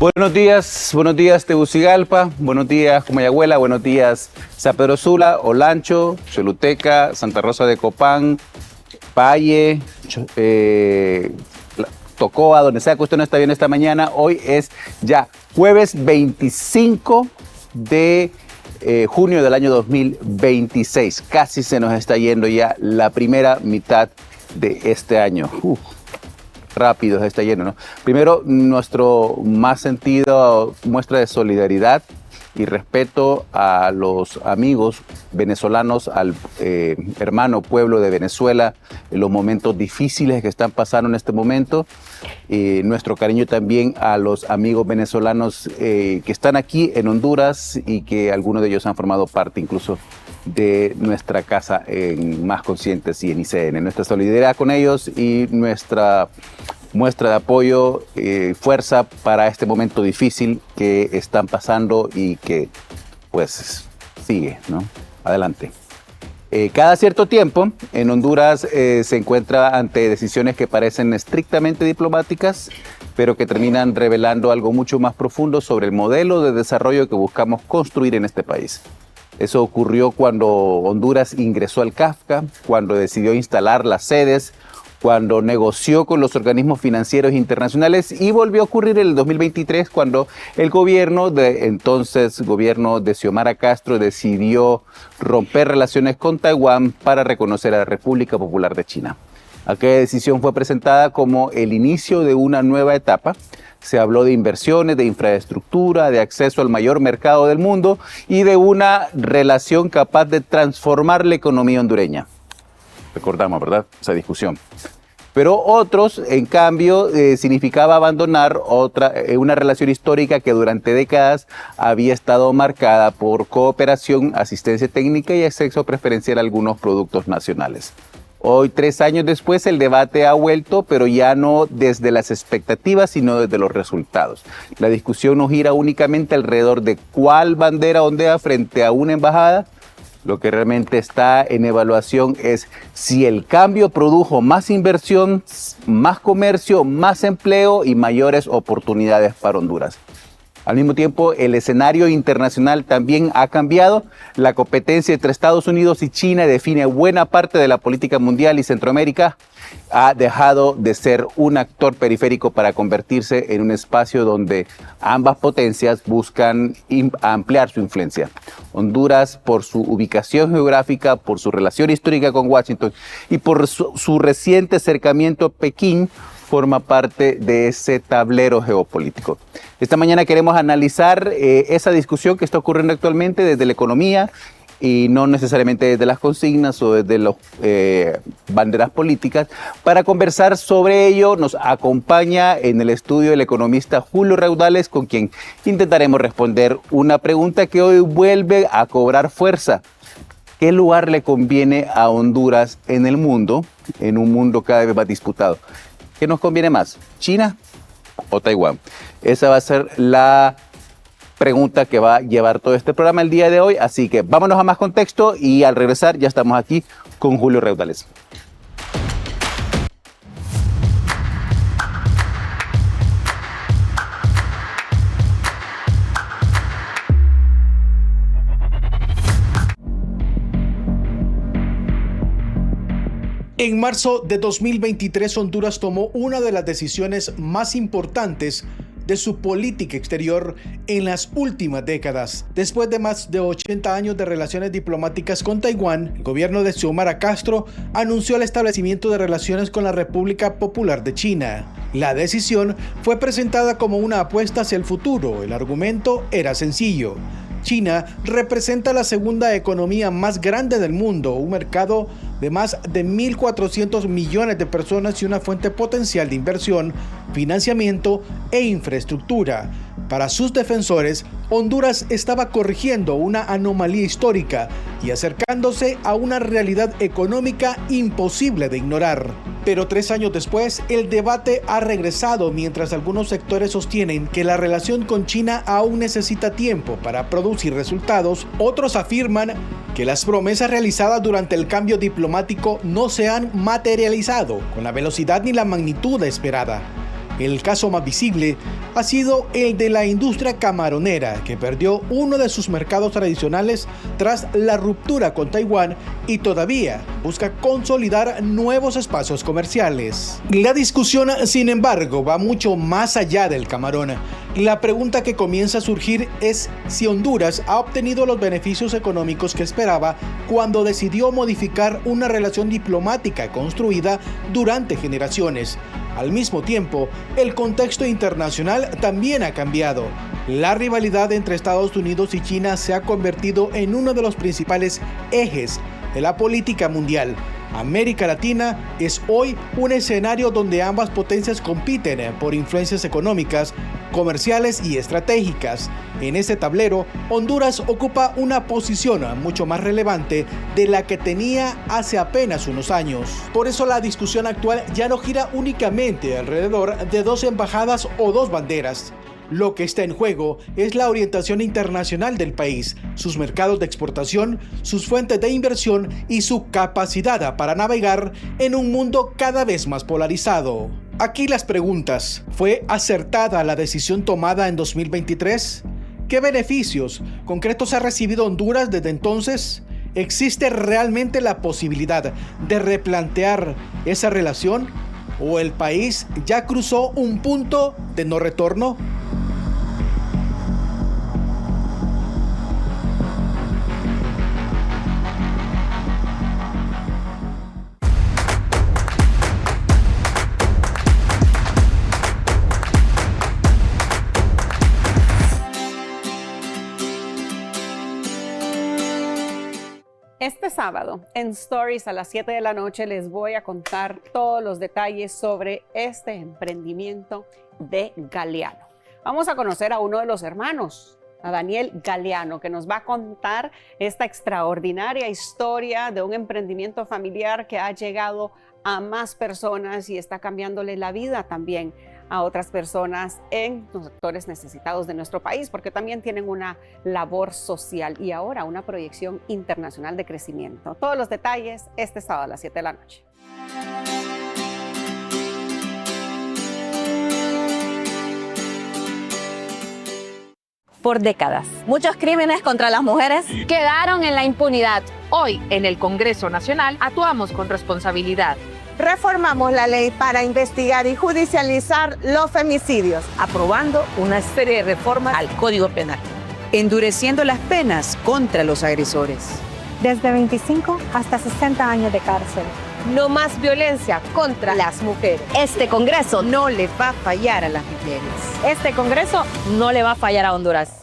Buenos días Tegucigalpa, buenos días Comayagüela, buenos días San Pedro Sula, Olancho, Choluteca, Santa Rosa de Copán, Valle, Tocoa, donde sea que usted no está bien esta mañana. Hoy es ya jueves 25 de junio del año 2026. Casi se nos está yendo ya la primera mitad de este año. Rápido se está yendo, ¿no? Primero, nuestro más sentido muestra de solidaridad y respeto a los amigos venezolanos, al hermano pueblo de Venezuela, en los momentos difíciles que están pasando en este momento. Nuestro cariño también a los amigos venezolanos que están aquí en Honduras y que algunos de ellos han formado parte incluso de nuestra casa en Más Conscientes y en ICN. Nuestra solidaridad con ellos y nuestra muestra de apoyo, fuerza para este momento difícil que están pasando y que pues sigue, ¿no? Adelante. Cada cierto tiempo en Honduras se encuentra ante decisiones que parecen estrictamente diplomáticas, pero que terminan revelando algo mucho más profundo sobre el modelo de desarrollo que buscamos construir en este país. Eso ocurrió cuando Honduras ingresó al CAFTA, cuando decidió instalar las sedes, cuando negoció con los organismos financieros internacionales, y volvió a ocurrir en el 2023 cuando el gobierno de Xiomara Castro decidió romper relaciones con Taiwán para reconocer a la República Popular de China. Aquella decisión fue presentada como el inicio de una nueva etapa. Se habló de inversiones, de infraestructura, de acceso al mayor mercado del mundo y de una relación capaz de transformar la economía hondureña. Recordamos, ¿verdad?, esa discusión. Pero otros, en cambio, significaba abandonar una relación histórica que durante décadas había estado marcada por cooperación, asistencia técnica y acceso preferencial a algunos productos nacionales. Hoy, 3 años después, el debate ha vuelto, pero ya no desde las expectativas, sino desde los resultados. La discusión no gira únicamente alrededor de cuál bandera ondea frente a una embajada. Lo que realmente está en evaluación es si el cambio produjo más inversión, más comercio, más empleo y mayores oportunidades para Honduras. Al mismo tiempo, el escenario internacional también ha cambiado. La competencia entre Estados Unidos y China define buena parte de la política mundial y Centroamérica ha dejado de ser un actor periférico para convertirse en un espacio donde ambas potencias buscan ampliar su influencia. Honduras, por su ubicación geográfica, por su relación histórica con Washington y por su reciente acercamiento a Pekín, forma parte de ese tablero geopolítico. Esta mañana queremos analizar esa discusión que está ocurriendo actualmente desde la economía y no necesariamente desde las consignas o desde las banderas políticas. Para conversar sobre ello nos acompaña en el estudio el economista Julio Raudales, con quien intentaremos responder una pregunta que hoy vuelve a cobrar fuerza. ¿Qué lugar le conviene a Honduras en el mundo, en un mundo cada vez más disputado? ¿Qué nos conviene más, China o Taiwán? Esa va a ser la pregunta que va a llevar todo este programa el día de hoy. Así que vámonos a más contexto y al regresar ya estamos aquí con Julio Raudales. En marzo de 2023, Honduras tomó una de las decisiones más importantes de su política exterior en las últimas décadas. Después de más de 80 años de relaciones diplomáticas con Taiwán, el gobierno de Xiomara Castro anunció el establecimiento de relaciones con la República Popular de China. La decisión fue presentada como una apuesta hacia el futuro. El argumento era sencillo. China representa la segunda economía más grande del mundo, un mercado de más de 1.400 millones de personas y una fuente potencial de inversión, financiamiento e infraestructura. Para sus defensores, Honduras estaba corrigiendo una anomalía histórica y acercándose a una realidad económica imposible de ignorar. Pero 3 años después, el debate ha regresado mientras algunos sectores sostienen que la relación con China aún necesita tiempo para producir resultados. Otros afirman que las promesas realizadas durante el cambio diplomático no se han materializado con la velocidad ni la magnitud esperada. El caso más visible ha sido el de la industria camaronera, que perdió uno de sus mercados tradicionales tras la ruptura con Taiwán y todavía busca consolidar nuevos espacios comerciales. La discusión, sin embargo, va mucho más allá del camarón. La pregunta que comienza a surgir es si Honduras ha obtenido los beneficios económicos que esperaba cuando decidió modificar una relación diplomática construida durante generaciones. Al mismo tiempo, el contexto internacional también ha cambiado. La rivalidad entre Estados Unidos y China se ha convertido en uno de los principales ejes de la política mundial. América Latina es hoy un escenario donde ambas potencias compiten por influencias económicas, comerciales y estratégicas. En ese tablero, Honduras ocupa una posición mucho más relevante de la que tenía hace apenas unos años. Por eso la discusión actual ya no gira únicamente alrededor de dos embajadas o dos banderas. Lo que está en juego es la orientación internacional del país, sus mercados de exportación, sus fuentes de inversión y su capacidad para navegar en un mundo cada vez más polarizado. Aquí las preguntas: ¿fue acertada la decisión tomada en 2023? ¿Qué beneficios concretos ha recibido Honduras desde entonces? ¿Existe realmente la posibilidad de replantear esa relación? ¿O el país ya cruzó un punto de no retorno? Este sábado en Stories a las 7 de la noche les voy a contar todos los detalles sobre este emprendimiento de Galeano. Vamos a conocer a uno de los hermanos, a Daniel Galeano, que nos va a contar esta extraordinaria historia de un emprendimiento familiar que ha llegado a más personas y está cambiándole la vida también a otras personas en los sectores necesitados de nuestro país, porque también tienen una labor social y ahora una proyección internacional de crecimiento. Todos los detalles este sábado a las 7 de la noche. Por décadas, muchos crímenes contra las mujeres quedaron en la impunidad. Hoy, en el Congreso Nacional, actuamos con responsabilidad. Reformamos la ley para investigar y judicializar los femicidios, aprobando una serie de reformas al Código Penal, endureciendo las penas contra los agresores. Desde 25 hasta 60 años de cárcel. No más violencia contra las mujeres. Este Congreso no le va a fallar a las mujeres. Este Congreso no le va a fallar a Honduras.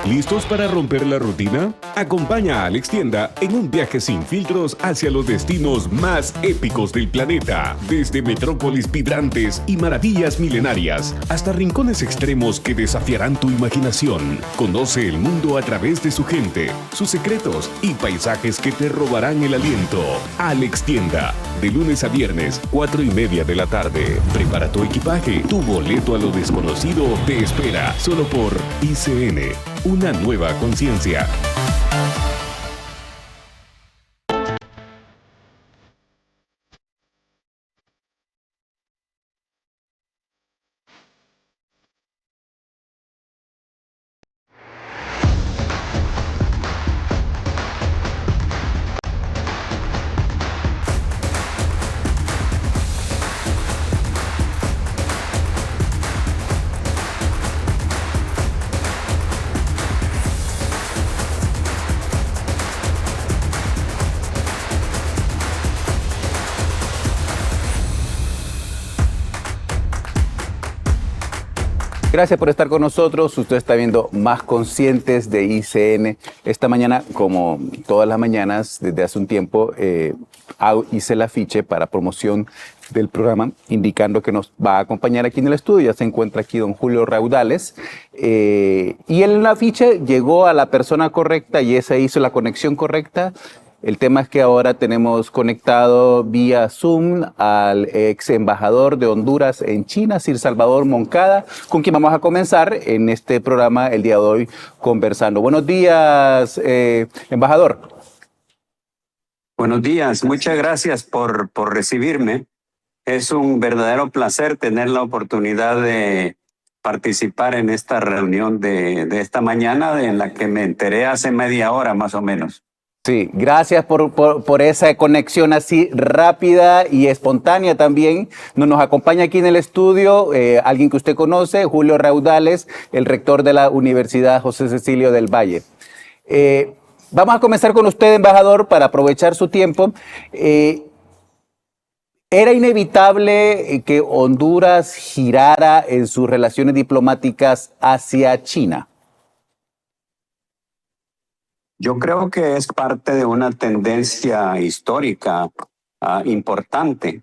¿Listos para romper la rutina? Acompaña a Alex Tienda en un viaje sin filtros hacia los destinos más épicos del planeta. Desde metrópolis vibrantes y maravillas milenarias hasta rincones extremos que desafiarán tu imaginación. Conoce el mundo a través de su gente, sus secretos y paisajes que te robarán el aliento. Alex Tienda, de lunes a viernes, 4:30 de la tarde. Prepara tu equipaje, tu boleto a lo desconocido te espera solo por ICN. Una nueva conciencia. Gracias por estar con nosotros. Usted está viendo Más Conscientes de ICN. Esta mañana, como todas las mañanas, desde hace un tiempo, hice el afiche para promoción del programa, indicando que nos va a acompañar aquí en el estudio. Ya se encuentra aquí don Julio Raudales. Y en el afiche llegó a la persona correcta y esa hizo la conexión correcta. El tema es que ahora tenemos conectado vía Zoom al ex embajador de Honduras en China, Sir Salvador Moncada, con quien vamos a comenzar en este programa el día de hoy conversando. Buenos días, embajador. Buenos días, muchas gracias por recibirme. Es un verdadero placer tener la oportunidad de participar en esta reunión de esta mañana, en la que me enteré hace media hora más o menos. Sí, gracias por esa conexión así rápida y espontánea también. Nos acompaña aquí en el estudio alguien que usted conoce, Julio Raudales, el rector de la Universidad José Cecilio del Valle. Vamos a comenzar con usted, embajador, para aprovechar su tiempo. ¿Era inevitable que Honduras girara en sus relaciones diplomáticas hacia China? Yo creo que es parte de una tendencia histórica importante.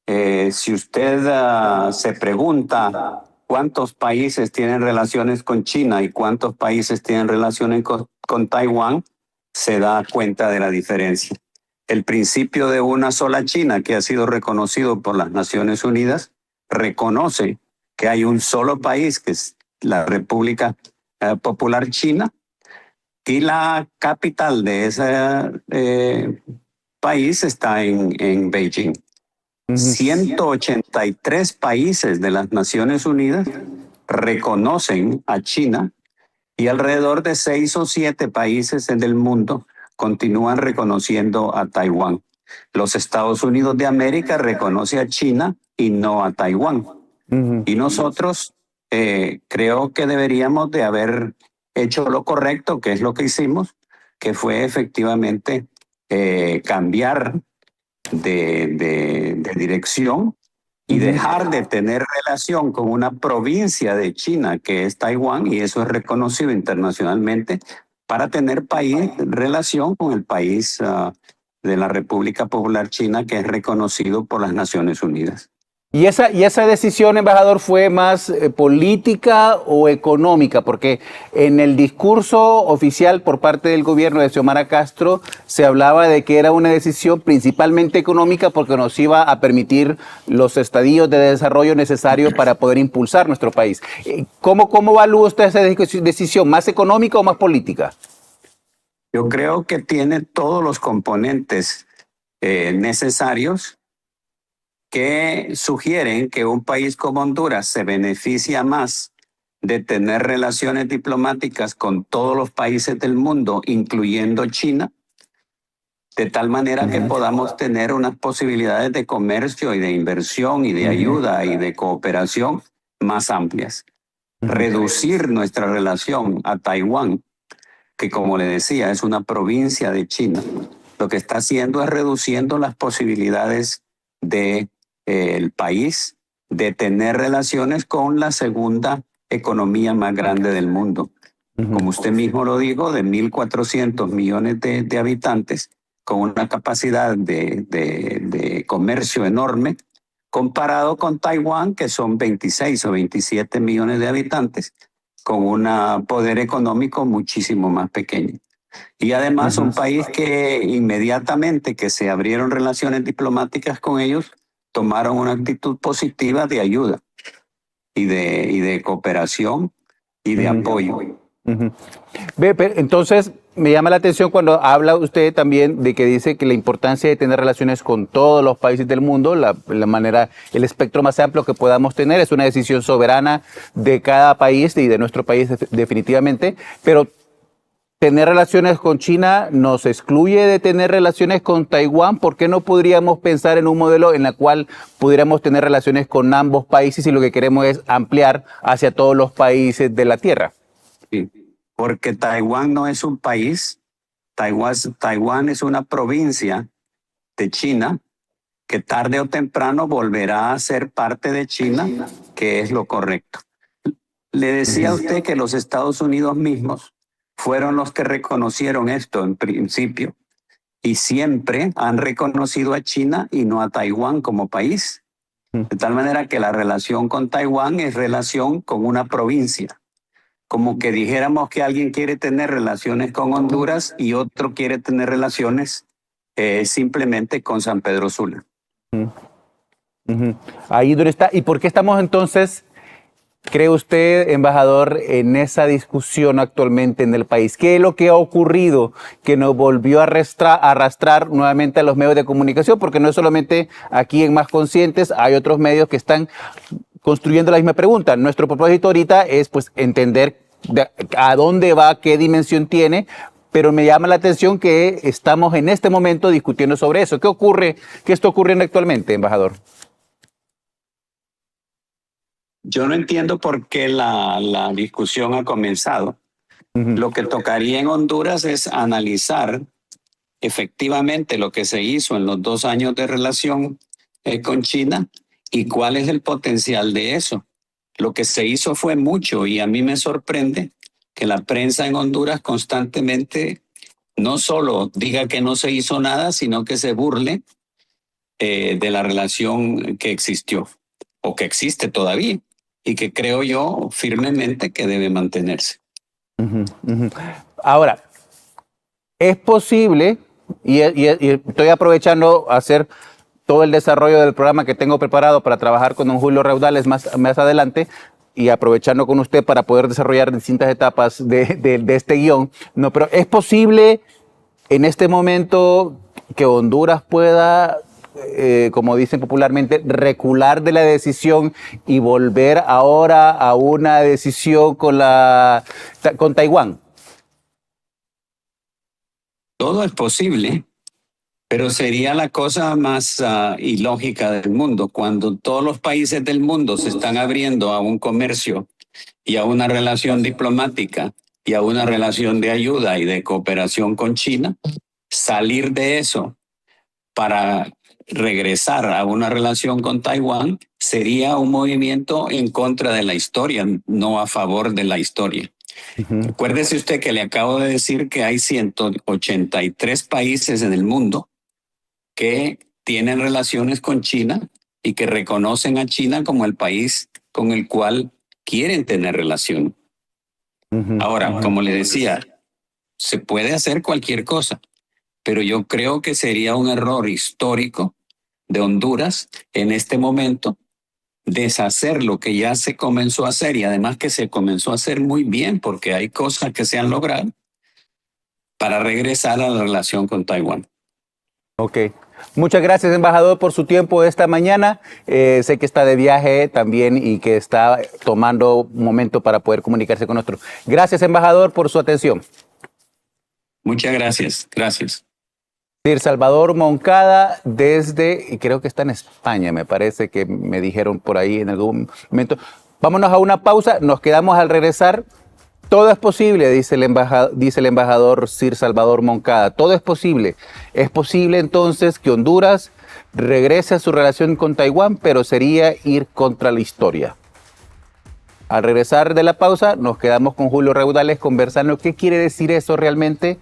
Si usted se pregunta cuántos países tienen relaciones con China y cuántos países tienen relaciones con Taiwán, se da cuenta de la diferencia. El principio de una sola China, que ha sido reconocido por las Naciones Unidas, reconoce que hay un solo país, que es la República Popular China, y la capital de ese país está en Beijing. 183 países de las Naciones Unidas reconocen a China y alrededor de 6 o 7 países en el mundo continúan reconociendo a Taiwán. Los Estados Unidos de América reconoce a China y no a Taiwán. Y nosotros creo que deberíamos de haber hecho lo correcto, que es lo que hicimos, que fue efectivamente cambiar de dirección y dejar de tener relación con una provincia de China que es Taiwán, y eso es reconocido internacionalmente, para tener relación con el país de la República Popular China, que es reconocido por las Naciones Unidas. ¿Y esa decisión, embajador, fue más política o económica? Porque en el discurso oficial por parte del gobierno de Xiomara Castro se hablaba de que era una decisión principalmente económica porque nos iba a permitir los estadios de desarrollo necesarios para poder impulsar nuestro país. ¿Cómo evalúa usted esa decisión? ¿Más económica o más política? Yo creo que tiene todos los componentes necesarios que sugieren que un país como Honduras se beneficia más de tener relaciones diplomáticas con todos los países del mundo, incluyendo China, de tal manera que podamos tener unas posibilidades de comercio y de inversión y de ayuda y de cooperación más amplias. Reducir nuestra relación a Taiwán, que como le decía es una provincia de China, lo que está haciendo es reduciendo las posibilidades de el país de tener relaciones con la segunda economía más grande del mundo. Como usted mismo lo dijo, de 1.400 millones de habitantes, con una capacidad de comercio enorme, comparado con Taiwán, que son 26 o 27 millones de habitantes, con un poder económico muchísimo más pequeño. Y además un país que inmediatamente que se abrieron relaciones diplomáticas con ellos, tomaron una actitud positiva de ayuda y de cooperación y de apoyo. Entonces, me llama la atención cuando habla usted también de que dice que la importancia de tener relaciones con todos los países del mundo, la manera, el espectro más amplio que podamos tener, es una decisión soberana de cada país y de nuestro país definitivamente, pero tener relaciones con China nos excluye de tener relaciones con Taiwán. ¿Por qué no podríamos pensar en un modelo en el cual pudiéramos tener relaciones con ambos países y lo que queremos es ampliar hacia todos los países de la Tierra? Sí, porque Taiwán no es un país, Taiwán es una provincia de China que tarde o temprano volverá a ser parte de China, que es lo correcto. Le decía a usted que los Estados Unidos mismos fueron los que reconocieron esto en principio y siempre han reconocido a China y no a Taiwán como país. De tal manera que la relación con Taiwán es relación con una provincia. Como que dijéramos que alguien quiere tener relaciones con Honduras y otro quiere tener relaciones simplemente con San Pedro Sula. Ahí donde está. ¿Y por qué estamos entonces cree usted, embajador, en esa discusión actualmente en el país? ¿Qué es lo que ha ocurrido que nos volvió a arrastrar nuevamente a los medios de comunicación? Porque no es solamente aquí en Más Conscientes, hay otros medios que están construyendo la misma pregunta. Nuestro propósito ahorita es pues entender a dónde va, qué dimensión tiene, pero me llama la atención que estamos en este momento discutiendo sobre eso. ¿Qué ocurre? ¿Qué está ocurriendo actualmente, embajador? Yo no entiendo por qué la discusión ha comenzado. Lo que tocaría en Honduras es analizar efectivamente lo que se hizo en los 2 años de relación con China y cuál es el potencial de eso. Lo que se hizo fue mucho y a mí me sorprende que la prensa en Honduras constantemente no solo diga que no se hizo nada, sino que se burle de la relación que existió o que existe todavía y que creo yo firmemente que debe mantenerse. Ahora, es posible, y estoy aprovechando a hacer todo el desarrollo del programa que tengo preparado para trabajar con don Julio Raudales más adelante, y aprovechando con usted para poder desarrollar distintas etapas de este guión. No, pero es posible en este momento que Honduras pueda, como dicen popularmente, recular de la decisión y volver ahora a una decisión con Taiwán. Todo es posible, pero sería la cosa más ilógica del mundo. Cuando todos los países del mundo se están abriendo a un comercio y a una relación diplomática y a una relación de ayuda y de cooperación con China, salir de eso para regresar a una relación con Taiwán sería un movimiento en contra de la historia, no a favor de la historia. Acuérdese usted que le acabo de decir que hay 183 países en el mundo que tienen relaciones con China y que reconocen a China como el país con el cual quieren tener relación. Ahora, como le decía, se puede hacer cualquier cosa, pero yo creo que sería un error histórico de Honduras en este momento deshacer lo que ya se comenzó a hacer, y además que se comenzó a hacer muy bien porque hay cosas que se han logrado para regresar a la relación con Taiwán. Ok. Muchas gracias, embajador, por su tiempo esta mañana. Sé que está de viaje también y que está tomando un momento para poder comunicarse con nosotros. Gracias, embajador, por su atención. Muchas gracias. Gracias. Sir Salvador Moncada y creo que está en España, me parece que me dijeron por ahí en algún momento. Vámonos a una pausa, nos quedamos al regresar. Todo es posible, dice el embajador Sir Salvador Moncada. Todo es posible. Es posible entonces que Honduras regrese a su relación con Taiwán, pero sería ir contra la historia. Al regresar de la pausa, nos quedamos con Julio Raudales conversando qué quiere decir eso realmente,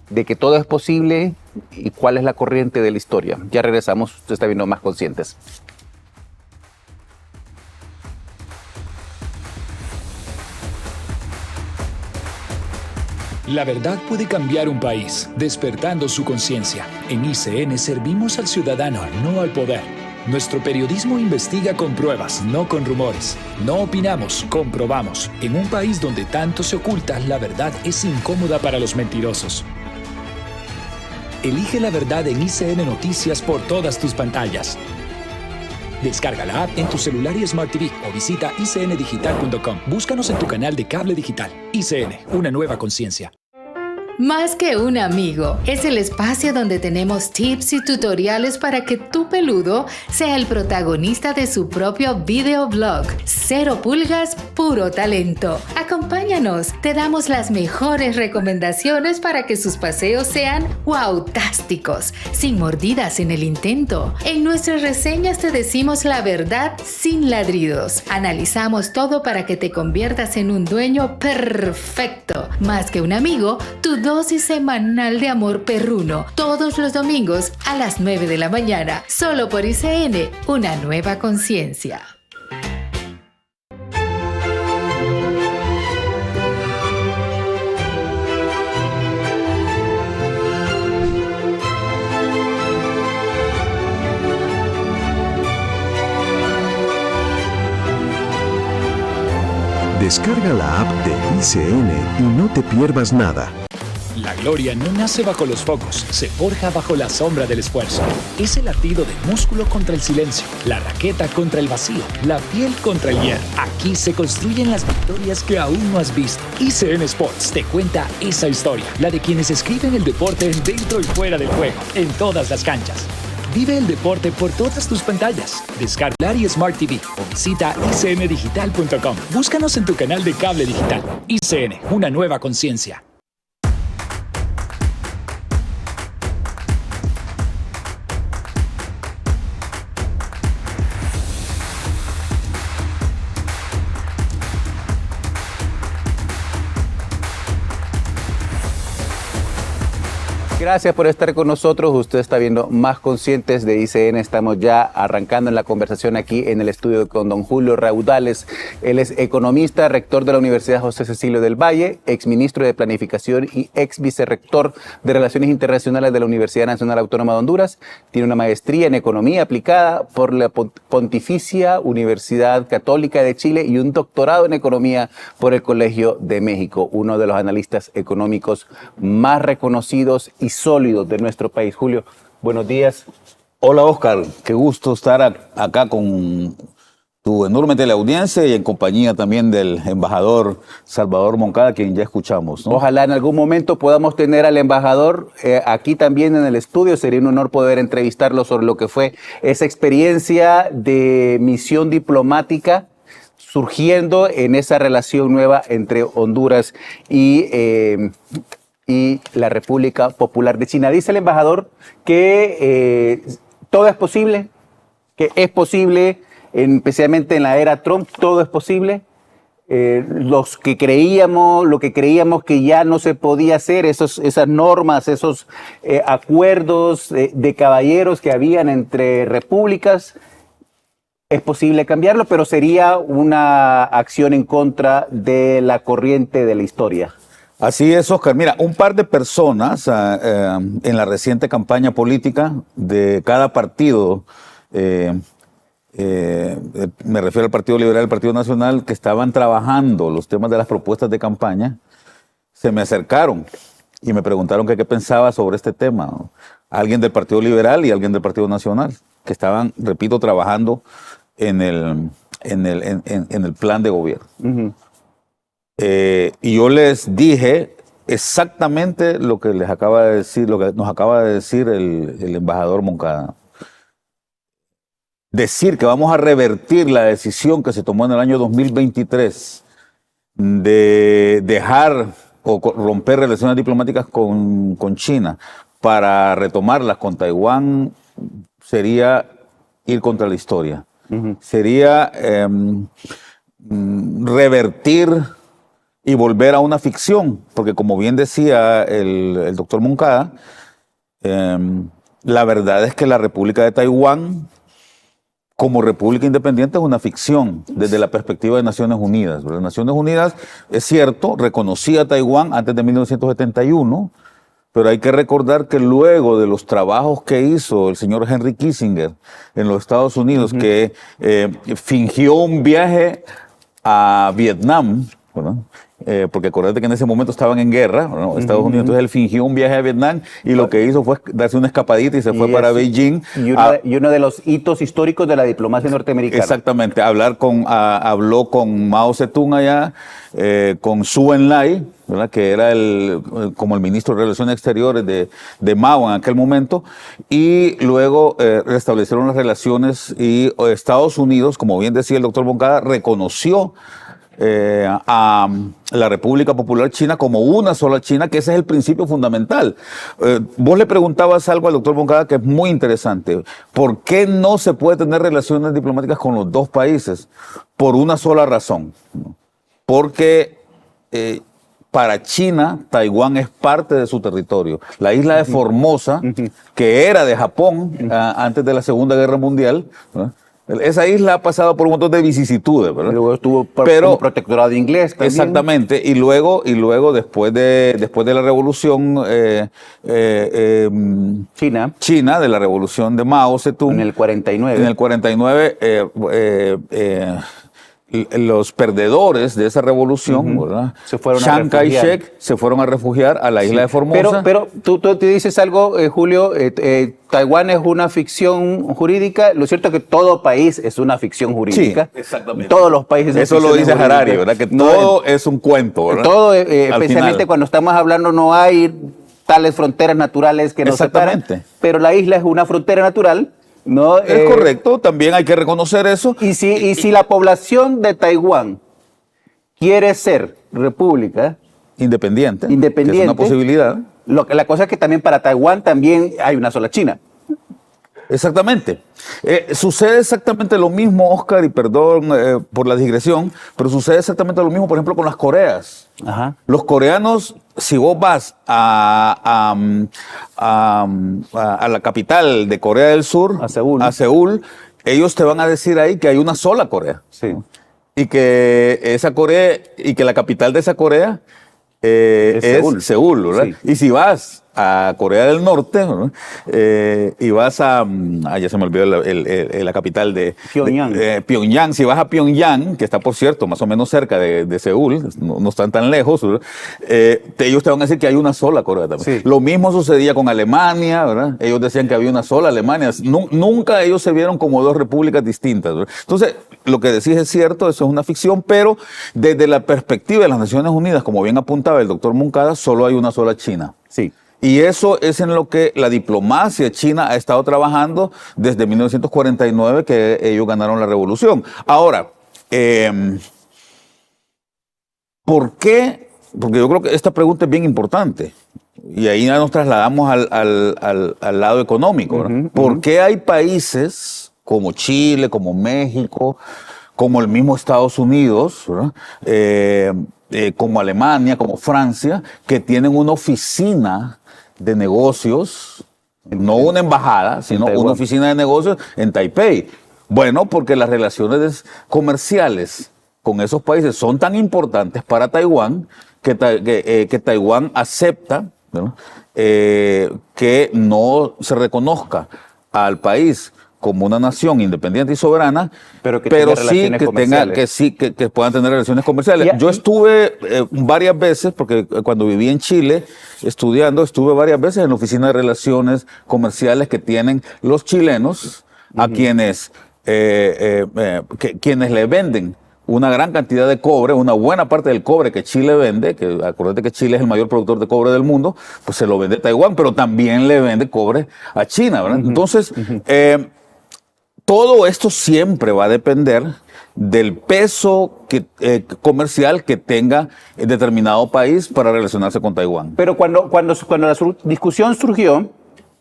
de que todo es posible y cuál es la corriente de la historia. Ya regresamos, usted está viendo Más Conscientes. La verdad puede cambiar un país, despertando su conciencia. En ICN servimos al ciudadano, no al poder. Nuestro periodismo investiga con pruebas, no con rumores. No opinamos, comprobamos. En un país donde tanto se oculta, la verdad es incómoda para los mentirosos. Elige la verdad en ICN Noticias por todas tus pantallas. Descarga la app en tu celular y Smart TV o visita icndigital.com. Búscanos en tu canal de cable digital. ICN, una nueva conciencia. Más que un amigo, es el espacio donde tenemos tips y tutoriales para que tu peludo sea el protagonista de su propio videoblog. 0 pulgas, puro talento. Acompáñanos, te damos las mejores recomendaciones para que sus paseos sean wow-tásticos, sin mordidas en el intento. En nuestras reseñas te decimos la verdad sin ladridos. Analizamos todo para que te conviertas en un dueño perfecto. Más que un amigo, tu dosis semanal de amor perruno, todos los domingos a las 9 de la mañana, solo por ICN, una nueva conciencia. Descarga la app de ICN y no te pierdas nada. La gloria no nace bajo los focos, se forja bajo la sombra del esfuerzo. Es el latido del músculo contra el silencio, la raqueta contra el vacío, la piel contra el hierro. Aquí se construyen las victorias que aún no has visto. ICN Sports te cuenta esa historia, la de quienes escriben el deporte dentro y fuera del juego, en todas las canchas. Vive el deporte por todas tus pantallas. Descarga y Smart TV o visita icndigital.com. Búscanos en tu canal de cable digital. ICN, una nueva conciencia. Gracias por estar con nosotros. Usted está viendo Más Conscientes de ICN. Estamos ya arrancando en la conversación aquí en el estudio con don Julio Raudales. Él es economista, rector de la Universidad José Cecilio del Valle, exministro de Planificación y ex vicerrector de Relaciones Internacionales de la Universidad Nacional Autónoma de Honduras. Tiene una maestría en Economía aplicada por la Pontificia Universidad Católica de Chile y un doctorado en Economía por el Colegio de México, uno de los analistas económicos más reconocidos y sólidos de nuestro país. Julio, buenos días. Hola Oscar, qué gusto estar acá con tu enorme teleaudiencia y en compañía también del embajador Salvador Moncada, quien ya escuchamos, ¿no? Ojalá en algún momento podamos tener al embajador aquí también en el estudio. Sería un honor poder entrevistarlo sobre lo que fue esa experiencia de misión diplomática surgiendo en esa relación nueva entre Honduras y la República Popular de China. Dice el embajador que todo es posible, que es posible, especialmente en la era Trump, todo es posible. Lo que creíamos que ya no se podía hacer, esas normas, esos acuerdos de caballeros que habían entre repúblicas, es posible cambiarlo, pero sería una acción en contra de la corriente de la historia. Así es, Oscar. Mira, un par de personas en la reciente campaña política de cada partido, me refiero al Partido Liberal y al Partido Nacional, que estaban trabajando los temas de las propuestas de campaña, se me acercaron y me preguntaron que qué pensaba sobre este tema, ¿no? Alguien del Partido Liberal y alguien del Partido Nacional, que estaban, repito, trabajando en el plan de gobierno. Uh-huh. Y yo les dije exactamente lo que les acaba de decir, lo que nos acaba de decir el embajador Moncada. Decir que vamos a revertir la decisión que se tomó en el año 2023 de dejar o romper relaciones diplomáticas con China para retomarlas con Taiwán sería ir contra la historia. Uh-huh. Sería revertir y volver a una ficción, porque como bien decía el doctor Moncada, la verdad es que la República de Taiwán, como república independiente, es una ficción desde la perspectiva de Naciones Unidas. Las Naciones Unidas, es cierto, reconocía a Taiwán antes de 1971, pero hay que recordar que luego de los trabajos que hizo el señor Henry Kissinger en los Estados Unidos, uh-huh, que fingió un viaje a Vietnam, ¿verdad? Porque acuérdate que en ese momento estaban en guerra, ¿no? Estados Unidos, entonces él fingió un viaje a Vietnam y lo que hizo fue darse una escapadita y se fue para Beijing. Y uno de los hitos históricos de la diplomacia norteamericana. Exactamente, habló con Mao Zedong allá, con Zhou Enlai, ¿verdad? Que era como el ministro de Relaciones Exteriores de Mao en aquel momento, y luego restablecieron las relaciones y Estados Unidos, como bien decía el doctor Moncada, reconoció a la República Popular China como una sola China, que ese es el principio fundamental. Vos le preguntabas algo al doctor Moncada que es muy interesante. ¿Por qué no se puede tener relaciones diplomáticas con los dos países? Por una sola razón. Porque para China, Taiwán es parte de su territorio. La isla de Formosa, que era de Japón antes de la Segunda Guerra Mundial, ¿no? Esa isla ha pasado por un montón de vicisitudes, ¿verdad? Luego estuvo como protectorado inglés también. Exactamente, y luego después de la revolución China, de la revolución de Mao Zedong. En el 49. En el 49, los perdedores de esa revolución, ¿verdad? Chiang Kai-shek se fueron a refugiar a la isla de Formosa. Pero tú te dices algo, Julio, Taiwán es una ficción jurídica. Lo cierto es que todo país es una ficción jurídica. Sí, exactamente. Todos los países son Eso lo dice ficciones Harari, jurídicas. ¿verdad? Que todo es un cuento, ¿verdad? Todo, Al especialmente final. cuando estamos hablando, no hay tales fronteras naturales que nos separan. Pero la isla es una frontera natural. No, es correcto, también hay que reconocer eso. Y si la población de Taiwán quiere ser república independiente, que es una posibilidad. La cosa es que también para Taiwán también hay una sola China. Exactamente. Sucede exactamente lo mismo, Oscar, y perdón por la digresión, pero sucede exactamente lo mismo, por ejemplo, con las Coreas. Ajá. Los coreanos, si vos vas a la capital de Corea del Sur, a Seúl, ellos te van a decir ahí que hay una sola Corea. Sí. Y que esa Corea, y que la capital de esa Corea es Seúl, ¿verdad? Sí. Y si vas a Corea del Norte, ¿no? Y vas a ya se me olvidó la capital de Pyongyang. Pyongyang. Si vas a Pyongyang, que está por cierto más o menos cerca de Seúl, no están tan lejos, ellos te van a decir que hay una sola Corea también. Sí. Lo mismo sucedía con Alemania, ¿verdad? Ellos decían que había una sola Alemania. Nunca ellos se vieron como dos repúblicas distintas, ¿verdad? Entonces, lo que decís es cierto, eso es una ficción, pero desde la perspectiva de las Naciones Unidas, como bien apuntaba el doctor Moncada, solo hay una sola China. Sí. Y eso es en lo que la diplomacia china ha estado trabajando desde 1949, que ellos ganaron la revolución. Ahora, ¿por qué? Porque yo creo que esta pregunta es bien importante. Y ahí ya nos trasladamos al lado económico. ¿Por qué hay países como Chile, como México, como el mismo Estados Unidos, como Alemania, como Francia, que tienen una oficina de negocios, no una embajada, sino una oficina de negocios en Taipei? Bueno, porque las relaciones comerciales con esos países son tan importantes para Taiwán que Taiwán acepta, ¿no? Que no se reconozca al país como una nación independiente y soberana, pero sí que puedan tener relaciones comerciales. Yo estuve varias veces, porque cuando viví en Chile estudiando, estuve varias veces en la oficina de relaciones comerciales que tienen los chilenos a quienes le venden una gran cantidad de cobre, una buena parte del cobre que Chile vende, que acuérdate que Chile es el mayor productor de cobre del mundo, pues se lo vende a Taiwán, pero también le vende cobre a China, ¿verdad? Entonces, todo esto siempre va a depender del peso comercial que tenga determinado país para relacionarse con Taiwán. Pero cuando la discusión surgió,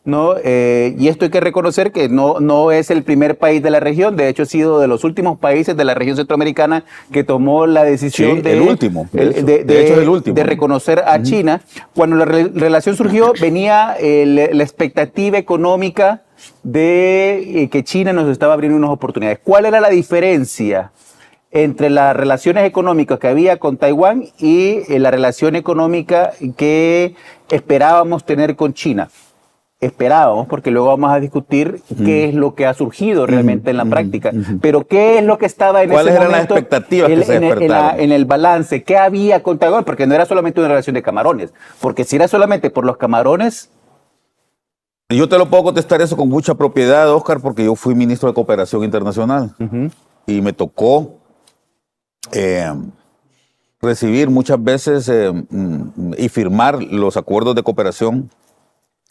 ¿no? Y esto hay que reconocer que no es el primer país de la región, de hecho ha sido de los últimos países de la región centroamericana que tomó la decisión de reconocer a China. Cuando la relación surgió, venía la expectativa económica de que China nos estaba abriendo unas oportunidades. ¿Cuál era la diferencia entre las relaciones económicas que había con Taiwán y la relación económica que esperábamos tener con China? Esperábamos, porque luego vamos a discutir qué es lo que ha surgido realmente en la práctica. Pero qué es lo que estaba en ese momento. ¿Cuáles eran las expectativas que se despertaron? En el balance, ¿qué había con Taiwán? Porque no era solamente una relación de camarones. Porque si era solamente por los camarones... Yo te lo puedo contestar eso con mucha propiedad, Oscar, porque yo fui ministro de Cooperación Internacional y me tocó recibir muchas veces y firmar los acuerdos de cooperación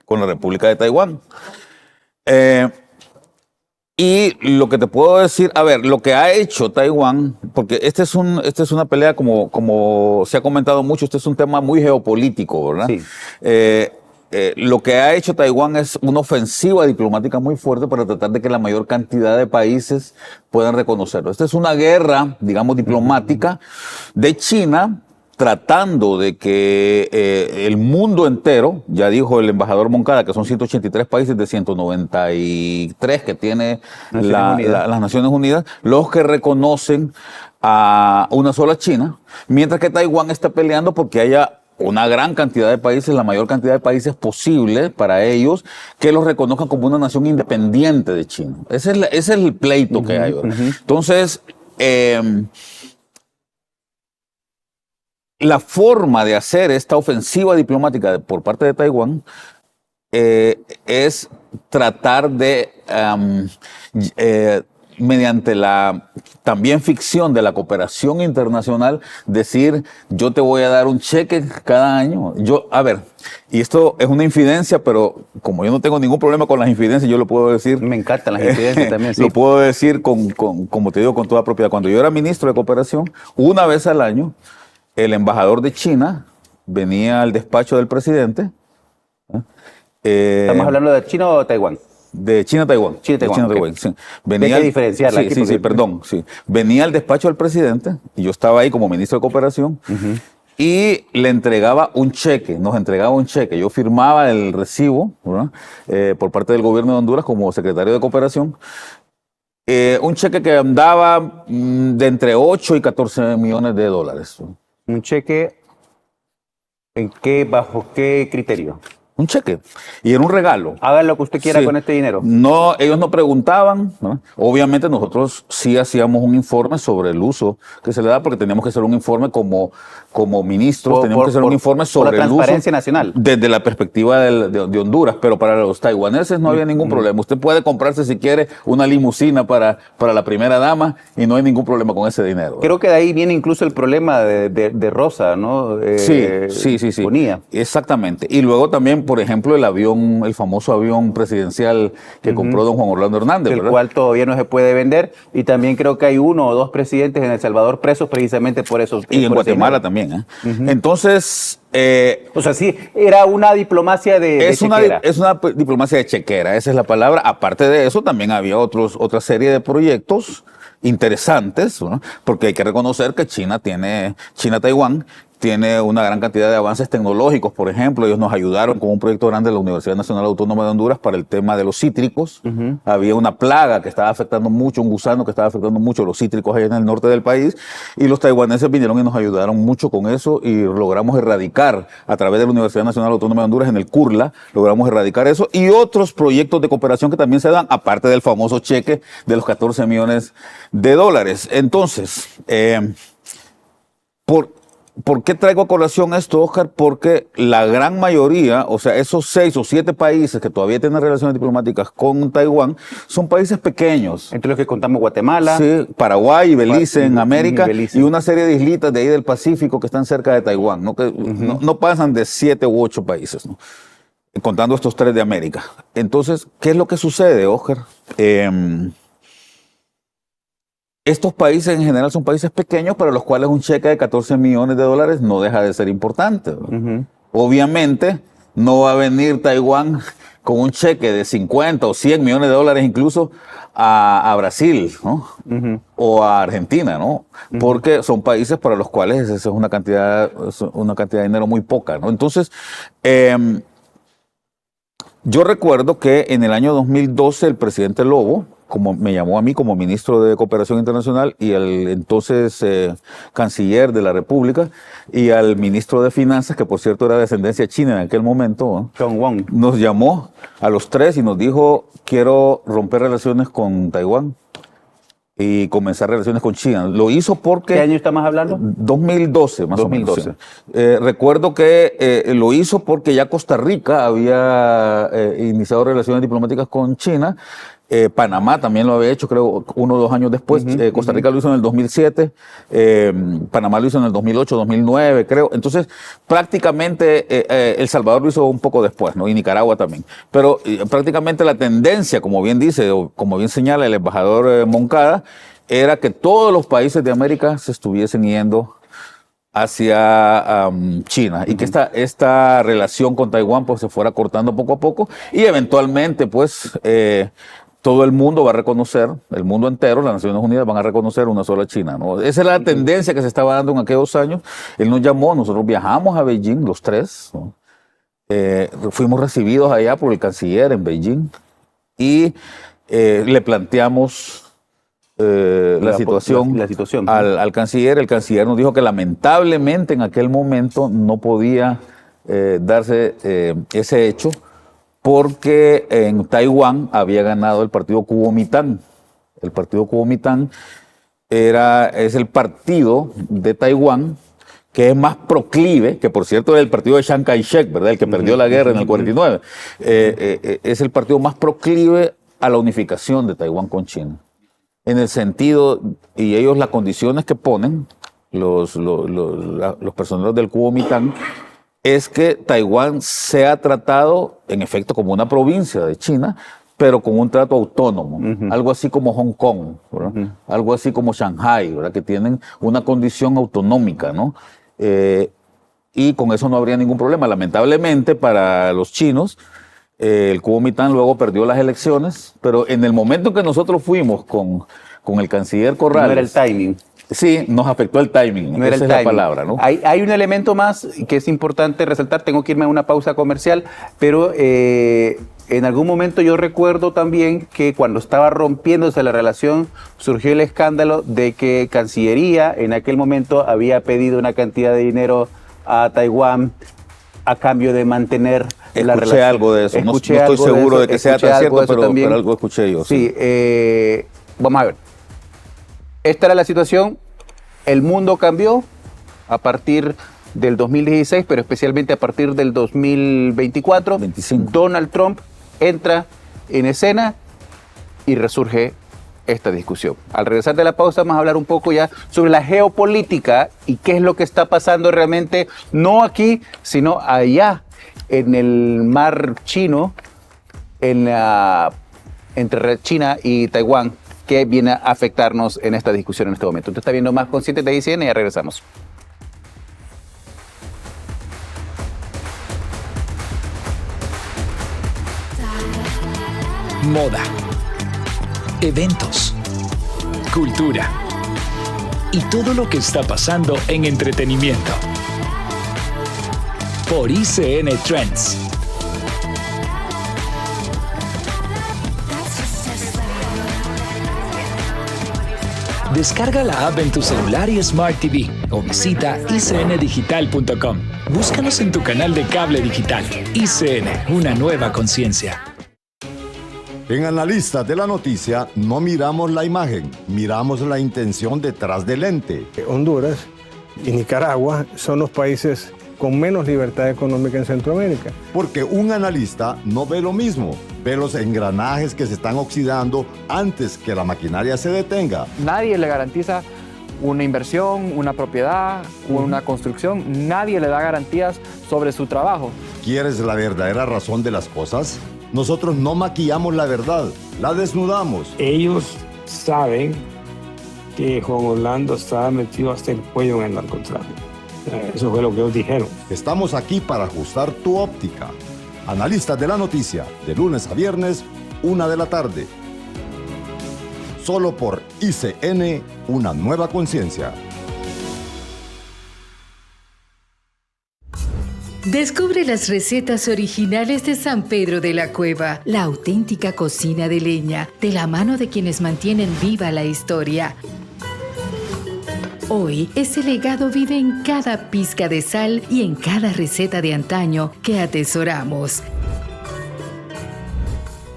con la República de Taiwán. Y lo que te puedo decir, a ver, lo que ha hecho Taiwán, porque esta es una pelea como se ha comentado mucho, este es un tema muy geopolítico, ¿verdad? Sí. Lo que ha hecho Taiwán es una ofensiva diplomática muy fuerte para tratar de que la mayor cantidad de países puedan reconocerlo. Esta es una guerra, digamos, diplomática de China, tratando de que el mundo entero, ya dijo el embajador Moncada, que son 183 países de 193 que tiene las Naciones Unidas, los que reconocen a una sola China, mientras que Taiwán está peleando porque haya una gran cantidad de países, la mayor cantidad de países posible para ellos, que los reconozcan como una nación independiente de China. Ese es el pleito que hay. Entonces, la forma de hacer esta ofensiva diplomática por parte de Taiwán es tratar de, mediante la también ficción de la cooperación internacional, decir, yo te voy a dar un cheque cada año. Y esto es una infidencia, pero como yo no tengo ningún problema con las infidencias, yo lo puedo decir. Me encantan las infidencias también, sí. Lo puedo decir como te digo, con toda propiedad. Cuando yo era ministro de Cooperación, una vez al año, el embajador de China venía al despacho del presidente. ¿Estamos hablando de China o Taiwán? De China-Taiwán. China-Taiwán, sí. Hay que diferenciarla aquí. Sí, perdón. Sí. Venía al despacho del presidente y yo estaba ahí como ministro de Cooperación y le entregaba un cheque, nos entregaba un cheque. Yo firmaba el recibo, ¿verdad? Por parte del gobierno de Honduras como secretario de Cooperación. Un cheque que andaba de entre 8 y 14 millones de dólares. ¿Un cheque bajo qué criterio? Un cheque. Y era un regalo. Haga lo que usted quiera con este dinero. No, ellos no preguntaban, ¿no? Obviamente nosotros sí hacíamos un informe sobre el uso que se le da, porque teníamos que hacer un informe como ministros, teníamos que hacer un informe sobre la el uso transparencia nacional. Desde la perspectiva de Honduras, pero para los taiwaneses no había ningún problema. Usted puede comprarse, si quiere, una limusina para la primera dama y no hay ningún problema con ese dinero. Creo que de ahí viene incluso el problema de Rosa, ¿no? Sí. Ponía. Exactamente. Y luego también, por ejemplo, el famoso avión presidencial que compró don Juan Orlando Hernández, el ¿verdad? cual todavía no se puede vender, y también creo que hay 1 o 2 presidentes en El Salvador presos precisamente por eso. Y en Guatemala también. Entonces, o sea, sí, era una diplomacia de chequera. Es una diplomacia de chequera, esa es la palabra. Aparte de eso, también había otra serie de proyectos interesantes, ¿no? Porque hay que reconocer que China-Taiwán tiene una gran cantidad de avances tecnológicos. Por ejemplo, ellos nos ayudaron con un proyecto grande de la Universidad Nacional Autónoma de Honduras para el tema de los cítricos. Había una plaga que estaba afectando mucho, un gusano que estaba afectando mucho los cítricos allá en el norte del país, y los taiwaneses vinieron y nos ayudaron mucho con eso y logramos erradicar a través de la Universidad Nacional Autónoma de Honduras en el CURLA, logramos erradicar eso y otros proyectos de cooperación que también se dan, aparte del famoso cheque de los 14 millones de dólares. Entonces, ¿por qué traigo a colación esto, Oscar? Porque la gran mayoría, o sea, esos 6 o 7 países que todavía tienen relaciones diplomáticas con Taiwán, son países pequeños. Entre los que contamos Guatemala, Paraguay y Belice en América, y una serie de islitas de ahí del Pacífico que están cerca de Taiwán, ¿no? Que no pasan de 7 u 8 países, ¿no? Contando estos 3 de América. Entonces, ¿qué es lo que sucede, Oscar? Estos países en general son países pequeños para los cuales un cheque de 14 millones de dólares no deja de ser importante. Obviamente no va a venir Taiwán con un cheque de 50 o 100 millones de dólares incluso a Brasil, ¿no? O a Argentina, ¿no? Porque son países para los cuales esa es una cantidad de dinero muy poca, ¿no? Entonces, yo recuerdo que en el año 2012 el presidente Lobo, como me llamó a mí como ministro de Cooperación Internacional, y al entonces canciller de la República, y al ministro de Finanzas, que por cierto era de descendencia china en aquel momento, John Wong, nos llamó a los 3 y nos dijo, quiero romper relaciones con Taiwán y comenzar relaciones con China. Lo hizo porque... ¿Qué año estamos hablando? 2012, más o menos. Sí. Recuerdo que lo hizo porque ya Costa Rica había iniciado relaciones diplomáticas con China. Panamá también lo había hecho, creo, 1 o 2 años después. Costa Rica lo hizo en el 2007, Panamá lo hizo en el 2008, 2009, creo. Entonces, prácticamente El Salvador lo hizo un poco después, ¿no? Y Nicaragua también. Pero prácticamente la tendencia, como bien dice, o como bien señala el embajador Moncada, era que todos los países de América se estuviesen yendo hacia China, y que esta relación con Taiwán pues se fuera cortando poco a poco, y eventualmente pues todo el mundo va a reconocer, el mundo entero, las Naciones Unidas van a reconocer una sola China, ¿no? Esa es la tendencia que se estaba dando en aquellos años. Él nos llamó, nosotros viajamos a Beijing, los 3, ¿no? Fuimos recibidos allá por el canciller en Beijing, y le planteamos la situación al canciller. El canciller nos dijo que lamentablemente en aquel momento no podía darse ese hecho, porque en Taiwán había ganado el partido Kuomintang. El partido Kuomintang es el partido de Taiwán que es más proclive, que por cierto era el partido de Chiang Kai-shek, ¿verdad? El que perdió la guerra en el 49. Es el partido más proclive a la unificación de Taiwán con China. En el sentido, y ellos las condiciones que ponen, los personeros del Kuomintang, es que Taiwán sea tratado, en efecto, como una provincia de China, pero con un trato autónomo, algo así como Hong Kong, ¿verdad? Algo así como Shanghai, ¿verdad? Que tienen una condición autonómica, ¿no? Y con eso no habría ningún problema. Lamentablemente para los chinos, el Kuomintang luego perdió las elecciones, pero en el momento en que nosotros fuimos con el canciller Corrales... No era el timing. Sí, nos afectó el timing, no era esa es la palabra, ¿no? Hay un elemento más que es importante resaltar, tengo que irme a una pausa comercial, pero en algún momento yo recuerdo también que cuando estaba rompiéndose la relación surgió el escándalo de que Cancillería en aquel momento había pedido una cantidad de dinero a Taiwán a cambio de mantener la relación. Escuché algo de eso, no estoy seguro de que sea tan cierto, pero algo escuché yo. Sí, vamos a ver. Esta era la situación, el mundo cambió a partir del 2016, pero especialmente a partir del 2024. 25. Donald Trump entra en escena y resurge esta discusión. Al regresar de la pausa vamos a hablar un poco ya sobre la geopolítica y qué es lo que está pasando realmente, no aquí, sino allá en el mar chino, entre China y Taiwán, que viene a afectarnos en esta discusión en este momento. Usted está viendo Más Conscientes de ICN y ya regresamos. Moda, eventos, cultura y todo lo que está pasando en entretenimiento. Por ICN Trends. Descarga la app en tu celular y Smart TV o visita icndigital.com. Búscanos en tu canal de cable digital. ICN, una nueva conciencia. En Analistas de la Noticia no miramos la imagen, miramos la intención detrás del lente. Honduras y Nicaragua son los países con menos libertad económica en Centroamérica. Porque un analista no ve lo mismo, ve los engranajes que se están oxidando antes que la maquinaria se detenga. Nadie le garantiza una inversión, una propiedad, una construcción, nadie le da garantías sobre su trabajo. ¿Quieres la verdadera razón de las cosas? Nosotros no maquillamos la verdad, la desnudamos. Ellos saben que Juan Orlando estaba metido hasta el cuello en el narcotráfico. Eso fue lo que ellos dijeron. Estamos aquí para ajustar tu óptica. Analistas de la Noticia, de lunes a viernes, 1 de la tarde. Solo por ICN, una nueva conciencia. Descubre las recetas originales de San Pedro de la Cueva, la auténtica cocina de leña, de la mano de quienes mantienen viva la historia. Hoy, ese legado vive en cada pizca de sal y en cada receta de antaño que atesoramos.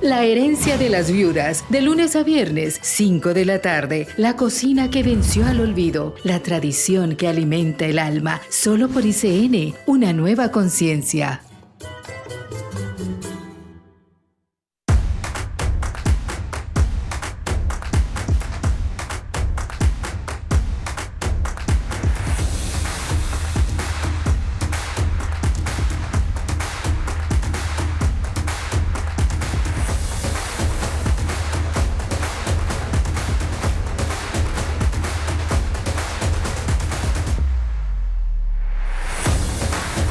La herencia de las viudas, de lunes a viernes, 5 de la tarde. La cocina que venció al olvido, la tradición que alimenta el alma. Solo por ICN, una nueva conciencia.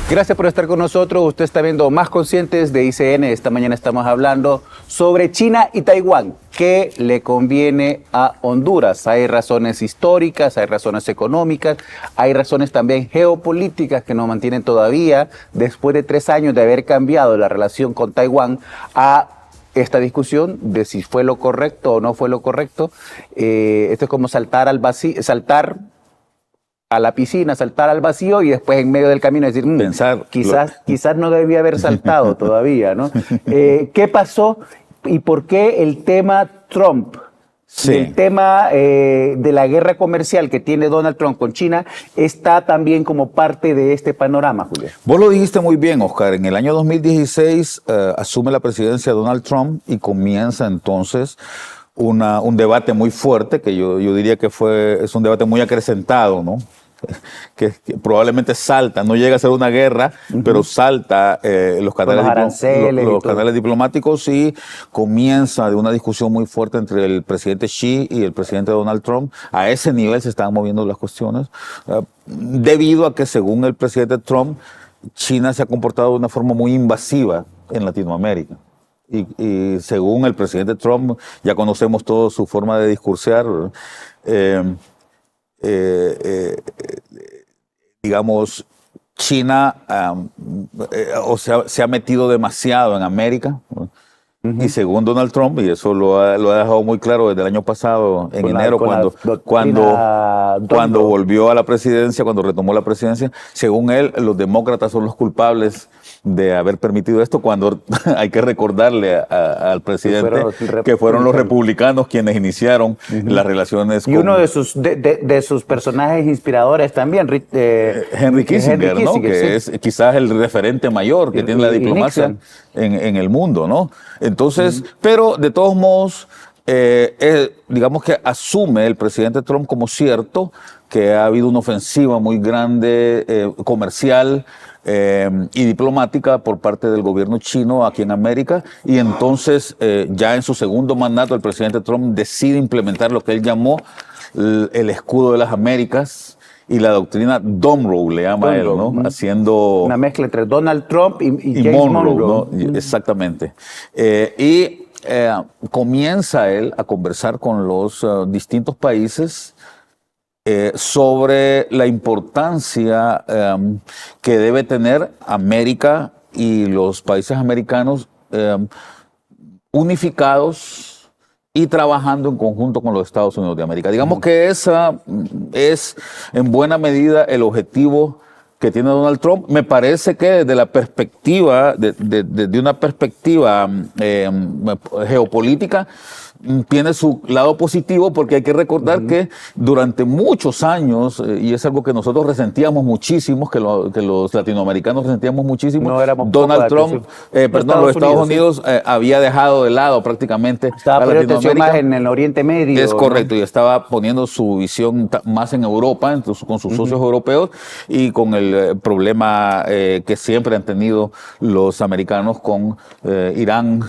Gracias por estar con nosotros. Usted está viendo Más Conscientes de ICN. Esta mañana estamos hablando sobre China y Taiwán. ¿Qué le conviene a Honduras? Hay razones históricas, hay razones económicas, hay razones también geopolíticas que nos mantienen todavía, después de 3 años de haber cambiado la relación con Taiwán, a esta discusión de si fue lo correcto o no fue lo correcto. Esto es como saltar al vacío, saltar a la piscina, saltar al vacío y después en medio del camino decir, pensar, quizás no debía haber saltado todavía, ¿no? ¿Qué pasó y por qué el tema Trump Sí. del tema de la guerra comercial que tiene Donald Trump con China está también como parte de este panorama, Julio? Vos lo dijiste muy bien, Oscar. En el año 2016 asume la presidencia Donald Trump y comienza entonces un debate muy fuerte, que yo diría que es un debate muy acrecentado, ¿no? Que probablemente salta, no llega a ser una guerra, pero salta los canales diplomáticos y comienza de una discusión muy fuerte entre el presidente Xi y el presidente Donald Trump. A ese nivel se estaban moviendo las cuestiones, debido a que, según el presidente Trump, China se ha comportado de una forma muy invasiva en Latinoamérica. Y según el presidente Trump, ya conocemos toda su forma de discursear, digamos, China se ha metido demasiado en América. Y según Donald Trump, y eso lo ha dejado muy claro desde el año pasado, en enero, cuando volvió a la presidencia, cuando retomó la presidencia, según él, los demócratas son los culpables de haber permitido esto, cuando hay que recordarle al presidente que fueron los republicanos quienes iniciaron las relaciones y uno de sus personajes inspiradores también, Henry Kissinger, ¿no? Que es quizás el referente mayor que tiene la diplomacia en el mundo, ¿no? Entonces, pero de todos modos, digamos que asume el presidente Trump como cierto que ha habido una ofensiva muy grande comercial y diplomática por parte del gobierno chino aquí en América, y entonces ya en su segundo mandato el presidente Trump decide implementar lo que él llamó el escudo de las Américas y la doctrina Monroe, le llama él, ¿no? Haciendo una mezcla entre Donald Trump y James Monroe, ¿no? Exactamente. Comienza él a conversar con los distintos países sobre la importancia que debe tener América y los países americanos unificados y trabajando en conjunto con los Estados Unidos de América. Digamos que esa es en buena medida el objetivo que tiene Donald Trump. Me parece que desde la perspectiva, de una perspectiva geopolítica, tiene su lado positivo, porque hay que recordar que durante muchos años, y es algo que nosotros resentíamos muchísimo, que los latinoamericanos resentíamos muchísimo, Donald Trump, los Estados Unidos había dejado de lado prácticamente estaba poniendo atención más en el Oriente Medio. Es correcto, y estaba poniendo su visión más en Europa, entonces, con sus socios europeos, y con el problema que siempre han tenido los americanos con Irán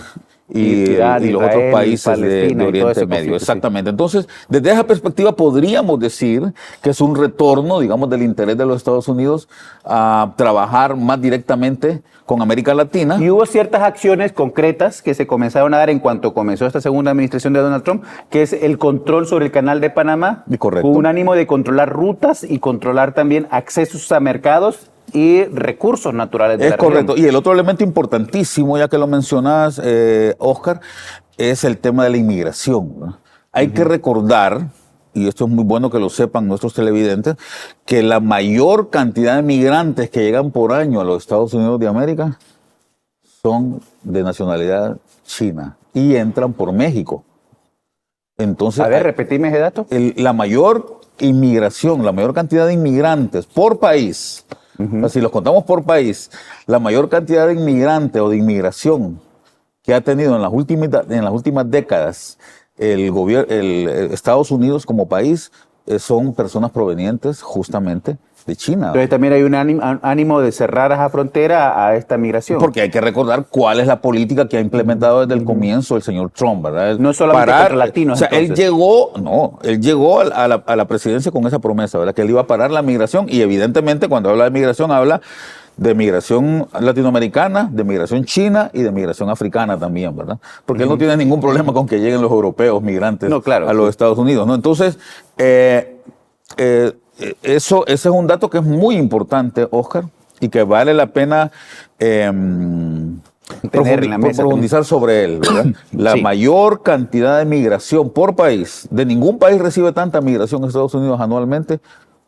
y los otros países de Oriente Medio. Exactamente. Entonces, desde esa perspectiva podríamos decir que es un retorno, digamos, del interés de los Estados Unidos a trabajar más directamente con América Latina. Y hubo ciertas acciones concretas que se comenzaron a dar en cuanto comenzó esta segunda administración de Donald Trump, que es el control sobre el canal de Panamá, correcto, con un ánimo de controlar rutas y controlar también accesos a mercados y recursos naturales de la región. Es correcto. Y el otro elemento importantísimo, ya que lo mencionas, Oscar, es el tema de la inmigración, ¿no? Hay que recordar, y esto es muy bueno que lo sepan nuestros televidentes, que la mayor cantidad de migrantes que llegan por año a los Estados Unidos de América son de nacionalidad china y entran por México. Entonces, a ver, repetime ese dato. La mayor inmigración, la mayor cantidad de inmigrantes por país, si los contamos por país, la mayor cantidad de inmigrantes o de inmigración que ha tenido en las últimas décadas Estados Unidos como país son personas provenientes justamente de China. Entonces también hay un ánimo de cerrar esa frontera a esta migración. Porque hay que recordar cuál es la política que ha implementado desde el comienzo el señor Trump, ¿verdad? No solamente contra latinos. O sea, él llegó a la presidencia con esa promesa, ¿verdad? Que él iba a parar la migración, y evidentemente cuando habla de migración habla de migración latinoamericana, de migración china y de migración africana también, ¿verdad? Porque él no tiene ningún problema con que lleguen los europeos migrantes a los Estados Unidos, ¿no? Entonces, ese es un dato que es muy importante, Oscar, y que vale la pena profundizar sobre él, ¿verdad? La mayor cantidad de migración por país, de ningún país recibe tanta migración en Estados Unidos anualmente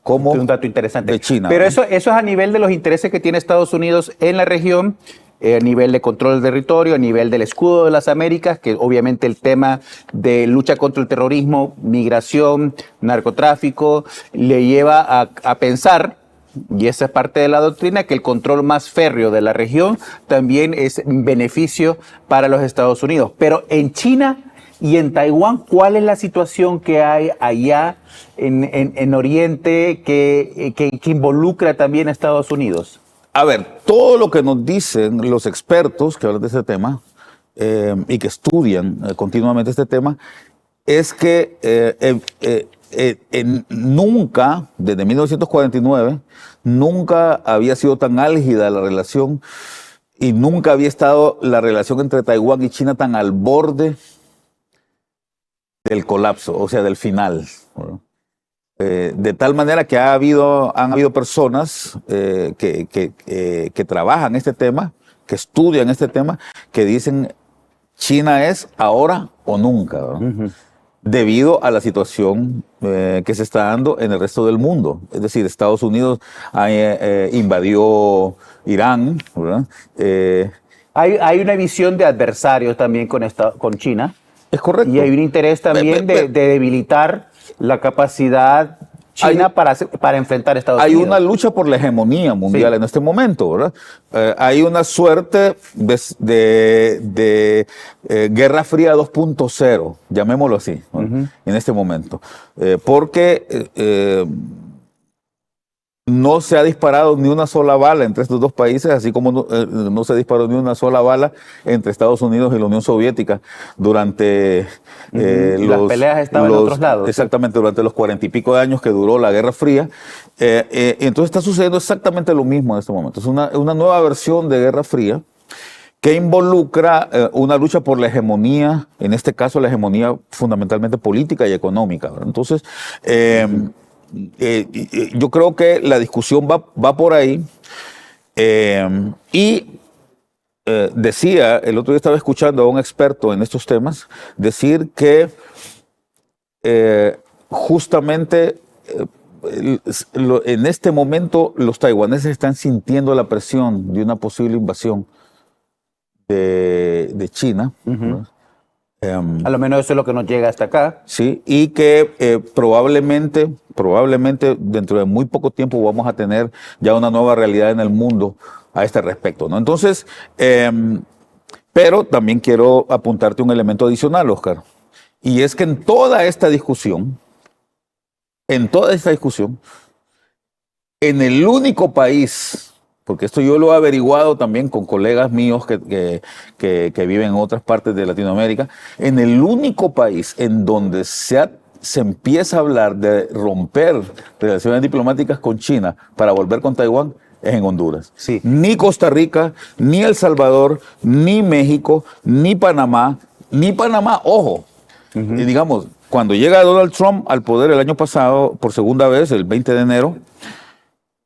como un dato interesante de China. Pero eso es a nivel de los intereses que tiene Estados Unidos en la región. a nivel de control del territorio, a nivel del escudo de las Américas, que obviamente el tema de lucha contra el terrorismo, migración, narcotráfico, le lleva a pensar, y esa es parte de la doctrina, que el control más férreo de la región también es beneficio para los Estados Unidos. Pero en China y en Taiwán, ¿cuál es la situación que hay allá en Oriente que involucra también a Estados Unidos? A ver, todo lo que nos dicen los expertos que hablan de este tema y que estudian continuamente este tema es que nunca, desde 1949, nunca había sido tan álgida la relación y nunca había estado la relación entre Taiwán y China tan al borde del colapso, o sea, del final. De tal manera que han habido personas que trabajan este tema, que estudian este tema, que dicen China es ahora o nunca, ¿verdad? Debido a la situación que se está dando en el resto del mundo. Es decir, Estados Unidos invadió Irán, ¿verdad? Hay una visión de adversarios también con China. Es correcto. Y hay un interés también de debilitar la capacidad China para enfrentar a Estados Unidos. Hay una lucha por la hegemonía mundial en este momento, ¿verdad? Hay una suerte de Guerra Fría 2.0, llamémoslo así, en este momento. Porque no se ha disparado ni una sola bala entre estos dos países, así como no se disparó ni una sola bala entre Estados Unidos y la Unión Soviética durante las peleas estaban en otros lados. Exactamente, durante los 40 y pico de años que duró la Guerra Fría. Entonces está sucediendo exactamente lo mismo en este momento. Es una nueva versión de Guerra Fría que involucra una lucha por la hegemonía, en este caso la hegemonía fundamentalmente política y económica, ¿verdad? Entonces, yo creo que la discusión va por ahí. Decía, el otro día estaba escuchando a un experto en estos temas decir que justamente en este momento los taiwaneses están sintiendo la presión de una posible invasión de China. A lo menos eso es lo que nos llega hasta acá. Sí, y que probablemente dentro de muy poco tiempo vamos a tener ya una nueva realidad en el mundo a este respecto, ¿no? Entonces, pero también quiero apuntarte un elemento adicional, Oscar, y es que en toda esta discusión, en el único país, porque esto yo lo he averiguado también con colegas míos que viven en otras partes de Latinoamérica, en el único país en donde se empieza a hablar de romper relaciones diplomáticas con China para volver con Taiwán es en Honduras. Sí. Ni Costa Rica, ni El Salvador, ni México, ni Panamá, ojo. Y digamos, cuando llega Donald Trump al poder el año pasado, por segunda vez, el 20 de enero,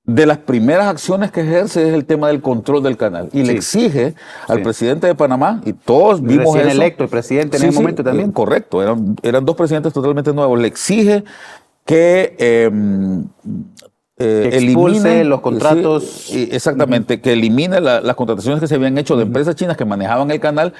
de las primeras acciones que ejerce es el tema del control del canal. Y le exige al presidente de Panamá, y todos vimos recién eso. electo el presidente en ese momento también. Correcto, eran dos presidentes totalmente nuevos. Le exige que expulse los contratos. Exactamente, que elimine las contrataciones que se habían hecho de empresas chinas que manejaban el canal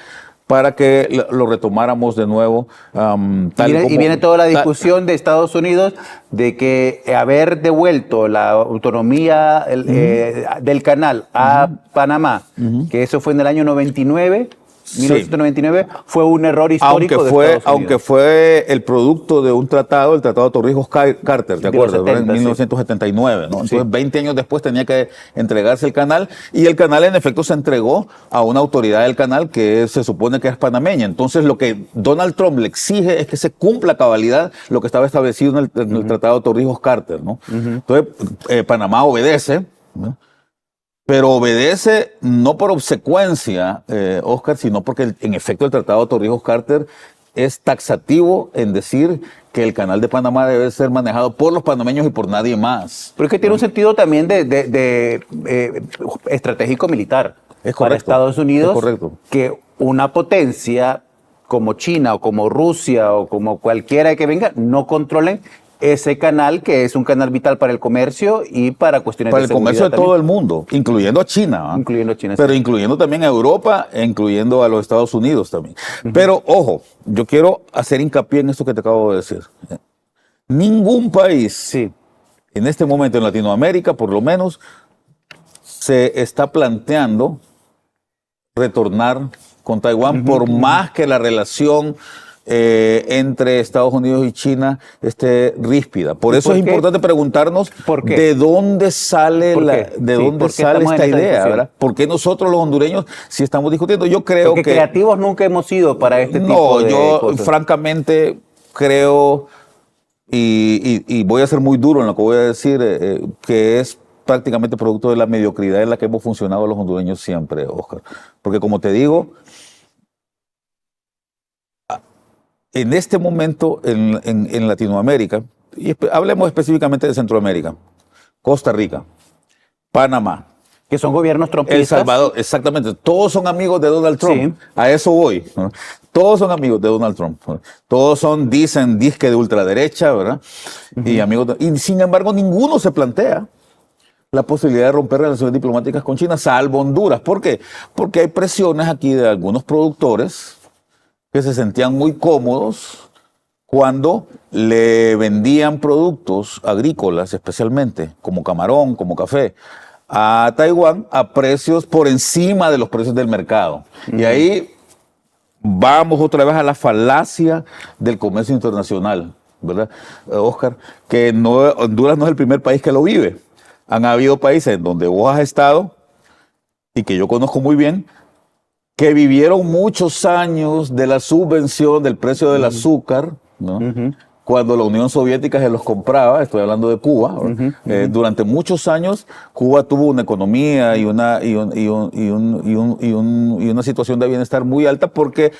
para que lo retomáramos de nuevo. Y viene toda la discusión de Estados Unidos de que haber devuelto la autonomía del canal a Panamá, que eso fue en el año 1999, fue un error histórico de Estados Unidos. Aunque fue el producto de un tratado, el Tratado Torrijos-Carter, ¿te acuerdas? 70, en 1979, ¿no? Entonces, 20 años después tenía que entregarse el canal, y el canal en efecto se entregó a una autoridad del canal que se supone que es panameña. Entonces, lo que Donald Trump le exige es que se cumpla a cabalidad lo que estaba establecido en el Tratado Torrijos-Carter, ¿no? Entonces, Panamá obedece, ¿no? Pero obedece no por obsecuencia, Oscar, sino porque en efecto el Tratado Torrijos-Carter es taxativo en decir que el canal de Panamá debe ser manejado por los panameños y por nadie más. Pero es que tiene un sentido también de estratégico militar para Estados Unidos, que una potencia como China o como Rusia o como cualquiera que venga no controlen ese canal que es un canal vital para el comercio y para cuestiones para de el comercio de seguridad todo el mundo, incluyendo a China. Incluyendo a China. Pero sí. incluyendo también a Europa e incluyendo a los Estados Unidos también. Pero ojo, yo quiero hacer hincapié en esto que te acabo de decir. Ningún país en este momento en Latinoamérica, por lo menos, se está planteando retornar con Taiwán, por más que la relación entre Estados Unidos y China esté ríspida. Por eso es importante preguntarnos de dónde sale, esta idea, ¿verdad? ¿Por qué nosotros los hondureños sí estamos discutiendo? Yo creo Porque que creativos nunca hemos sido para este tipo de cosas. Francamente creo, y voy a ser muy duro en lo que voy a decir, que es prácticamente producto de la mediocridad en la que hemos funcionado los hondureños siempre, Oscar. Porque como te digo, en este momento en Latinoamérica, y hablemos específicamente de Centroamérica, Costa Rica, Panamá, que son gobiernos trumpistas. El Salvador, exactamente. Todos son amigos de Donald Trump. Sí. A eso voy, ¿no? Todos son amigos de Donald Trump. ¿no? Todos son, dicen, disque de ultraderecha, ¿verdad? Y amigos y sin embargo, ninguno se plantea la posibilidad de romper relaciones diplomáticas con China, salvo Honduras. ¿Por qué? Porque hay presiones aquí de algunos productores que se sentían muy cómodos cuando le vendían productos agrícolas, especialmente, como camarón, como café, a Taiwán a precios por encima de los precios del mercado. Y ahí vamos otra vez a la falacia del comercio internacional, ¿verdad, Oscar? Que Honduras no es el primer país que lo vive. Han habido países en donde vos has estado y que yo conozco muy bien, que vivieron muchos años de la subvención del precio del azúcar, ¿no? Cuando la Unión Soviética se los compraba, estoy hablando de Cuba, durante muchos años Cuba tuvo una economía y una situación de bienestar muy alta porque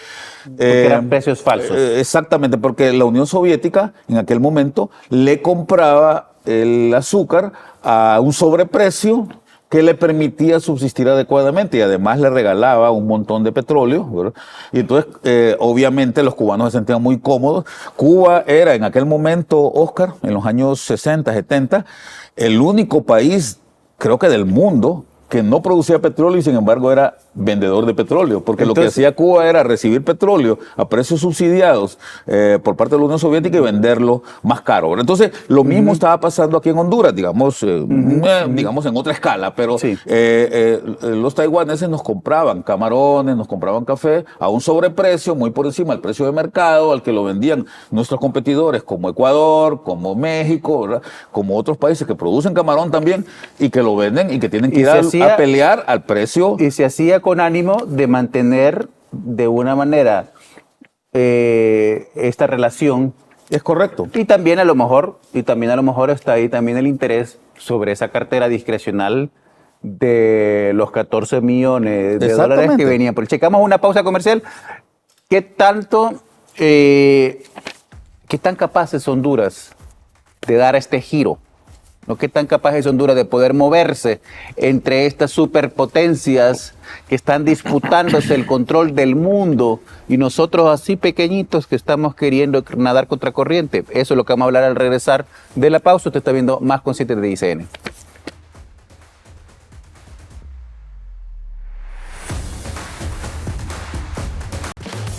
eran precios falsos. Exactamente, porque la Unión Soviética en aquel momento le compraba el azúcar a un sobreprecio que le permitía subsistir adecuadamente y además le regalaba un montón de petróleo, ¿verdad? Y entonces, obviamente, los cubanos se sentían muy cómodos. Cuba era en aquel momento, Oscar, en los años 60, 70, el único país, creo que del mundo, que no producía petróleo y sin embargo era vendedor de petróleo, porque entonces, lo que hacía Cuba era recibir petróleo a precios subsidiados por parte de la Unión Soviética y venderlo más caro. Entonces, lo mismo estaba pasando aquí en Honduras, digamos, digamos en otra escala, pero los taiwaneses nos compraban camarones, nos compraban café a un sobreprecio muy por encima del precio de mercado al que lo vendían nuestros competidores como Ecuador, como México, ¿verdad? Como otros países que producen camarón también y que lo venden y que tienen que ir a pelear al precio. Y se hacía con ánimo de mantener de una manera esta relación. Es correcto. Y también a lo mejor está ahí también el interés sobre esa cartera discrecional de los 14 millones de dólares que venían. Pero checamos una pausa comercial. ¿Qué tan capaces Honduras de dar este giro? ¿No? ¿Qué tan capaz es Honduras de poder moverse entre estas superpotencias que están disputándose el control del mundo y nosotros así pequeñitos que estamos queriendo nadar contra corriente? Eso es lo que vamos a hablar al regresar de la pausa. Usted está viendo Más Conscientes de ICN.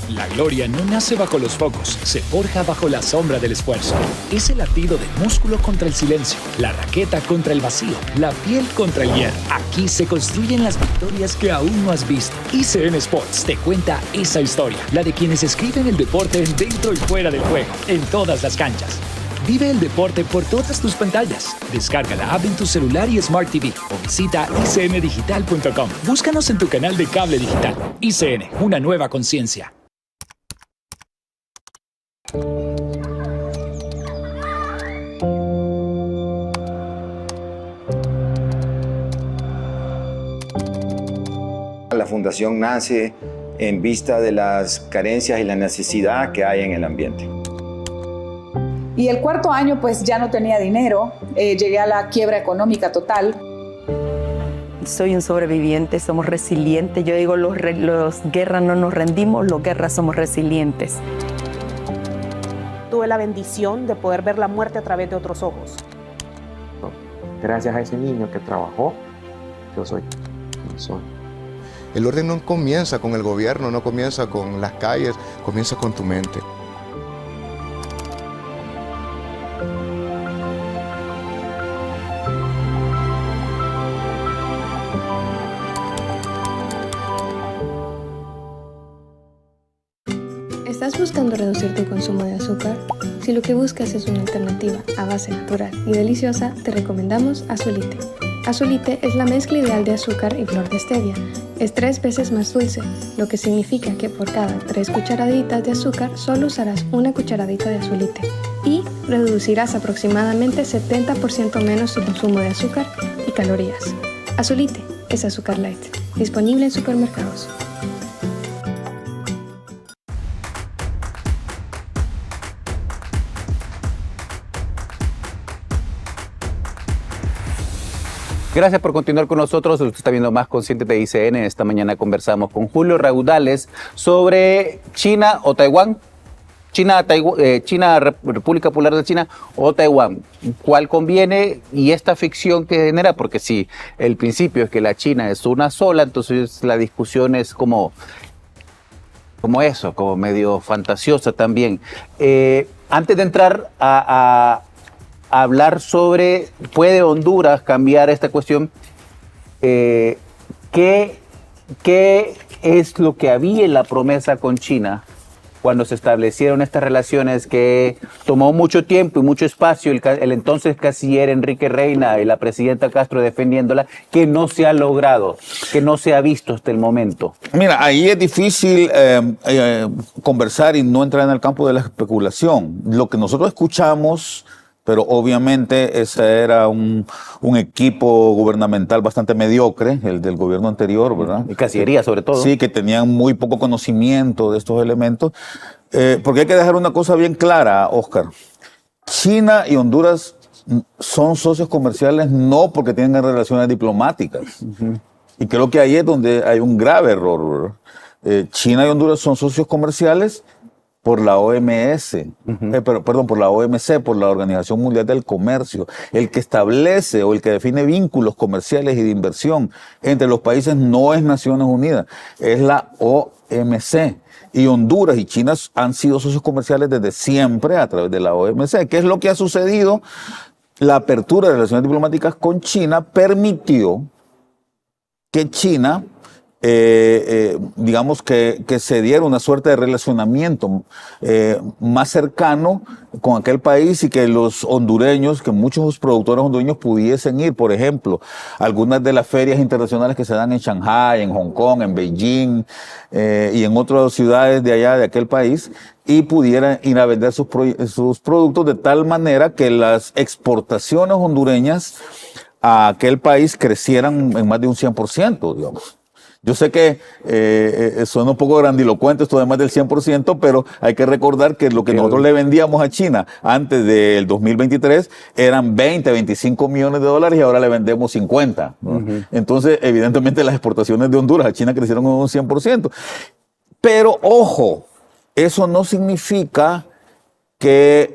La gloria no nace bajo los focos, se forja bajo la sombra del esfuerzo. Es el latido del músculo contra el silencio, la raqueta contra el vacío, la piel contra el hierro. Aquí se construyen las victorias que aún no has visto. ICN Sports te cuenta esa historia, la de quienes escriben el deporte dentro y fuera del juego, en todas las canchas. Vive el deporte por todas tus pantallas. Descarga la app en tu celular y Smart TV o visita icndigital.com. Búscanos en tu canal de cable digital. ICN, una nueva conciencia. La fundación nace en vista de las carencias y la necesidad que hay en el ambiente. Y el cuarto año pues ya no tenía dinero, llegué a la quiebra económica total. Soy un sobreviviente, somos resilientes. Yo digo, los guerras no nos rendimos, los guerras somos resilientes. tuve la bendición de poder ver la muerte a través de otros ojos. Gracias a ese niño que trabajó, yo soy quien soy. El orden no comienza con el gobierno, no comienza con las calles, comienza con tu mente. ¿Estás buscando reducir tu consumo de azúcar? Si lo que buscas es una alternativa a base natural y deliciosa, te recomendamos Azulite. Azulite es la mezcla ideal de azúcar y flor de stevia. Es 3 veces más dulce, lo que significa que por cada 3 cucharaditas de azúcar solo usarás 1 cucharadita de Azulite y reducirás aproximadamente 70% menos tu consumo de azúcar y calorías. Azulite es azúcar light, disponible en supermercados. Gracias por continuar con nosotros. Usted está viendo Más Consciente de ICN. Esta mañana conversamos con Julio Raudales sobre China o Taiwán. China, República Popular de China o Taiwán. ¿Cuál conviene? Y esta ficción que genera, porque si el principio es que la China es una sola, entonces la discusión es como eso, como medio fantasiosa también. Antes de entrar a hablar sobre, ¿puede Honduras cambiar esta cuestión? ¿Qué es lo que había en la promesa con China cuando se establecieron estas relaciones que tomó mucho tiempo y mucho espacio el entonces canciller Enrique Reina y la presidenta Castro defendiéndola, que no se ha logrado, que no se ha visto hasta el momento? Mira, ahí es difícil conversar y no entrar en el campo de la especulación. Lo que nosotros escuchamos, pero obviamente ese era un equipo gubernamental bastante mediocre, el del gobierno anterior, ¿verdad? Y Cancillería sobre todo. Sí, que tenían muy poco conocimiento de estos elementos. Porque hay que dejar una cosa bien clara, Oscar. China y Honduras son socios comerciales no porque tengan relaciones diplomáticas. Y creo que ahí es donde hay un grave error, ¿verdad? China y Honduras son socios comerciales por la OMS, por la OMC, por la Organización Mundial del Comercio. El que establece o el que define vínculos comerciales y de inversión entre los países no es Naciones Unidas, es la OMC. Y Honduras y China han sido socios comerciales desde siempre a través de la OMC. ¿Qué es lo que ha sucedido? La apertura de relaciones diplomáticas con China permitió que China digamos que se diera una suerte de relacionamiento más cercano con aquel país y que los hondureños, que muchos productores hondureños pudiesen ir, por ejemplo, algunas de las ferias internacionales que se dan en Shanghái, en Hong Kong, en Beijing y en otras ciudades de allá de aquel país, y pudieran ir a vender sus productos de tal manera que las exportaciones hondureñas a aquel país crecieran en más de un 100%, digamos. Yo sé que suena un poco grandilocuente esto de más del 100%, pero hay que recordar que lo que nosotros le vendíamos a China antes del 2023 eran 20, 25 millones de dólares y ahora le vendemos 50. ¿No? Entonces, evidentemente, las exportaciones de Honduras a China crecieron en un 100%. Pero, ojo, eso no significa que,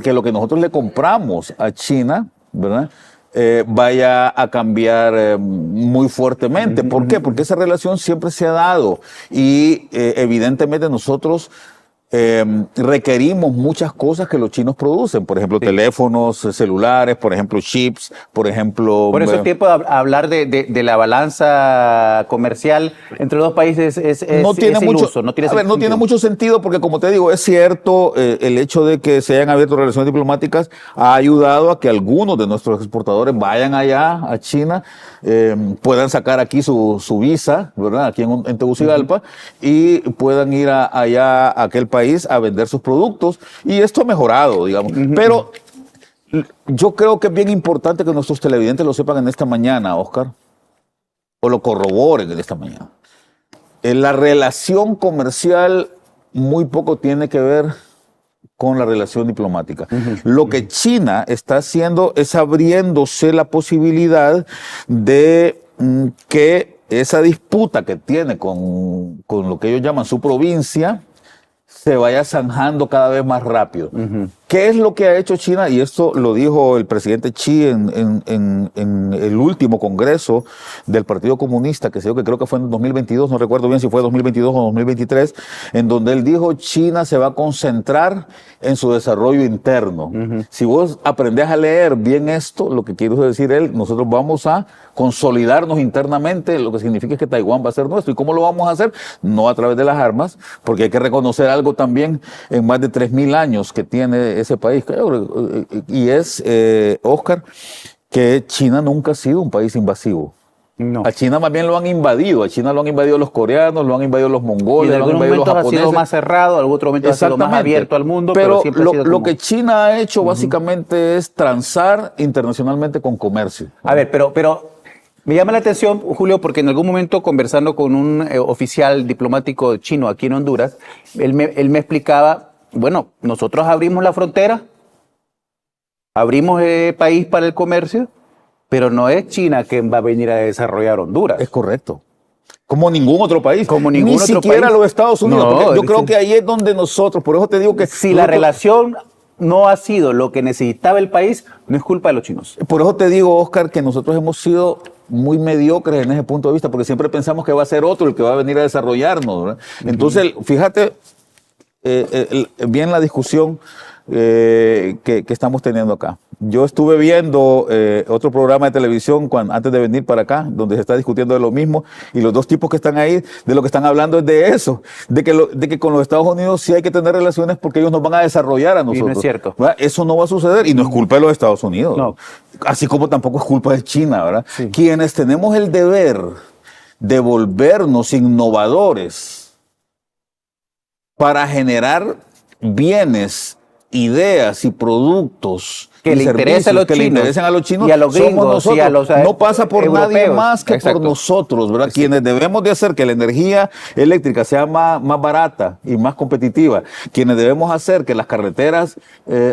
que lo que nosotros le compramos a China, ¿verdad?, vaya a cambiar muy fuertemente. ¿Por qué? Porque esa relación siempre se ha dado y evidentemente nosotros requerimos muchas cosas que los chinos producen, por ejemplo, teléfonos celulares, por ejemplo, chips, por ejemplo... Por eso es tiempo de hablar de la balanza comercial entre los dos países no tiene mucho sentido porque, como te digo, es cierto, el hecho de que se hayan abierto relaciones diplomáticas ha ayudado a que algunos de nuestros exportadores vayan allá a China, puedan sacar aquí su visa, ¿verdad?, aquí en Tegucigalpa, y puedan ir allá a aquel país a vender sus productos, y esto ha mejorado, digamos. Pero yo creo que es bien importante que nuestros televidentes lo sepan en esta mañana, Oscar, o lo corroboren en esta mañana. La relación comercial muy poco tiene que ver con la relación diplomática. Lo que China está haciendo es abriéndose la posibilidad de que esa disputa que tiene con lo que ellos llaman su provincia se vaya zanjando cada vez más rápido. ¿Qué es lo que ha hecho China? Y esto lo dijo el presidente Xi en el último congreso del Partido Comunista, que creo que fue en 2022, no recuerdo bien si fue 2022 o 2023, en donde él dijo: China se va a concentrar en su desarrollo interno. Si vos aprendés a leer bien esto, lo que quiere decir él, nosotros vamos a consolidarnos internamente, lo que significa que Taiwán va a ser nuestro. ¿Y cómo lo vamos a hacer? No a través de las armas, porque hay que reconocer algo también en más de 3.000 años que tiene ese país. Y es, Oscar, que China nunca ha sido un país invasivo. No. A China más bien lo han invadido. A China lo han invadido los coreanos, lo han invadido los mongoles, y en lo han algunos invadido los momentos japoneses. ha sido más cerrado, en algún otro momento ha sido más abierto al mundo. Pero siempre ha sido lo como... que China ha hecho básicamente es transar internacionalmente con comercio. A ver, pero me llama la atención, Julio, porque en algún momento conversando con un oficial diplomático chino aquí en Honduras, él me explicaba, bueno, nosotros abrimos la frontera, abrimos el país para el comercio, pero no es China quien va a venir a desarrollar Honduras. Es correcto. Como ningún otro país. Como ningún Ni otro siquiera país. los Estados Unidos. No, porque yo creo que ahí es donde nosotros, por eso te digo que... Si la relación no ha sido lo que necesitaba el país, no es culpa de los chinos. Por eso te digo, Oscar, que nosotros hemos sido muy mediocres en ese punto de vista, porque siempre pensamos que va a ser otro el que va a venir a desarrollarnos, ¿verdad? Entonces, fíjate bien la discusión que estamos teniendo acá. Yo estuve viendo otro programa de televisión antes de venir para acá, donde se está discutiendo de lo mismo, y los dos tipos que están ahí, de lo que están hablando es de eso, de que con los Estados Unidos sí hay que tener relaciones porque ellos nos van a desarrollar a nosotros. Y no es cierto. ¿Verdad? Eso no va a suceder, y no es culpa de los Estados Unidos. No. Así como tampoco es culpa de China, ¿verdad? Sí. Quienes tenemos el deber de volvernos innovadores para generar bienes, ideas y productos que le interesen a los chinos y a los gringos, somos nosotros. y a los no pasa por europeos. nadie más que Exacto. por nosotros, ¿verdad? Sí. Quienes debemos de hacer que la energía eléctrica sea más barata y más competitiva, quienes debemos hacer que las carreteras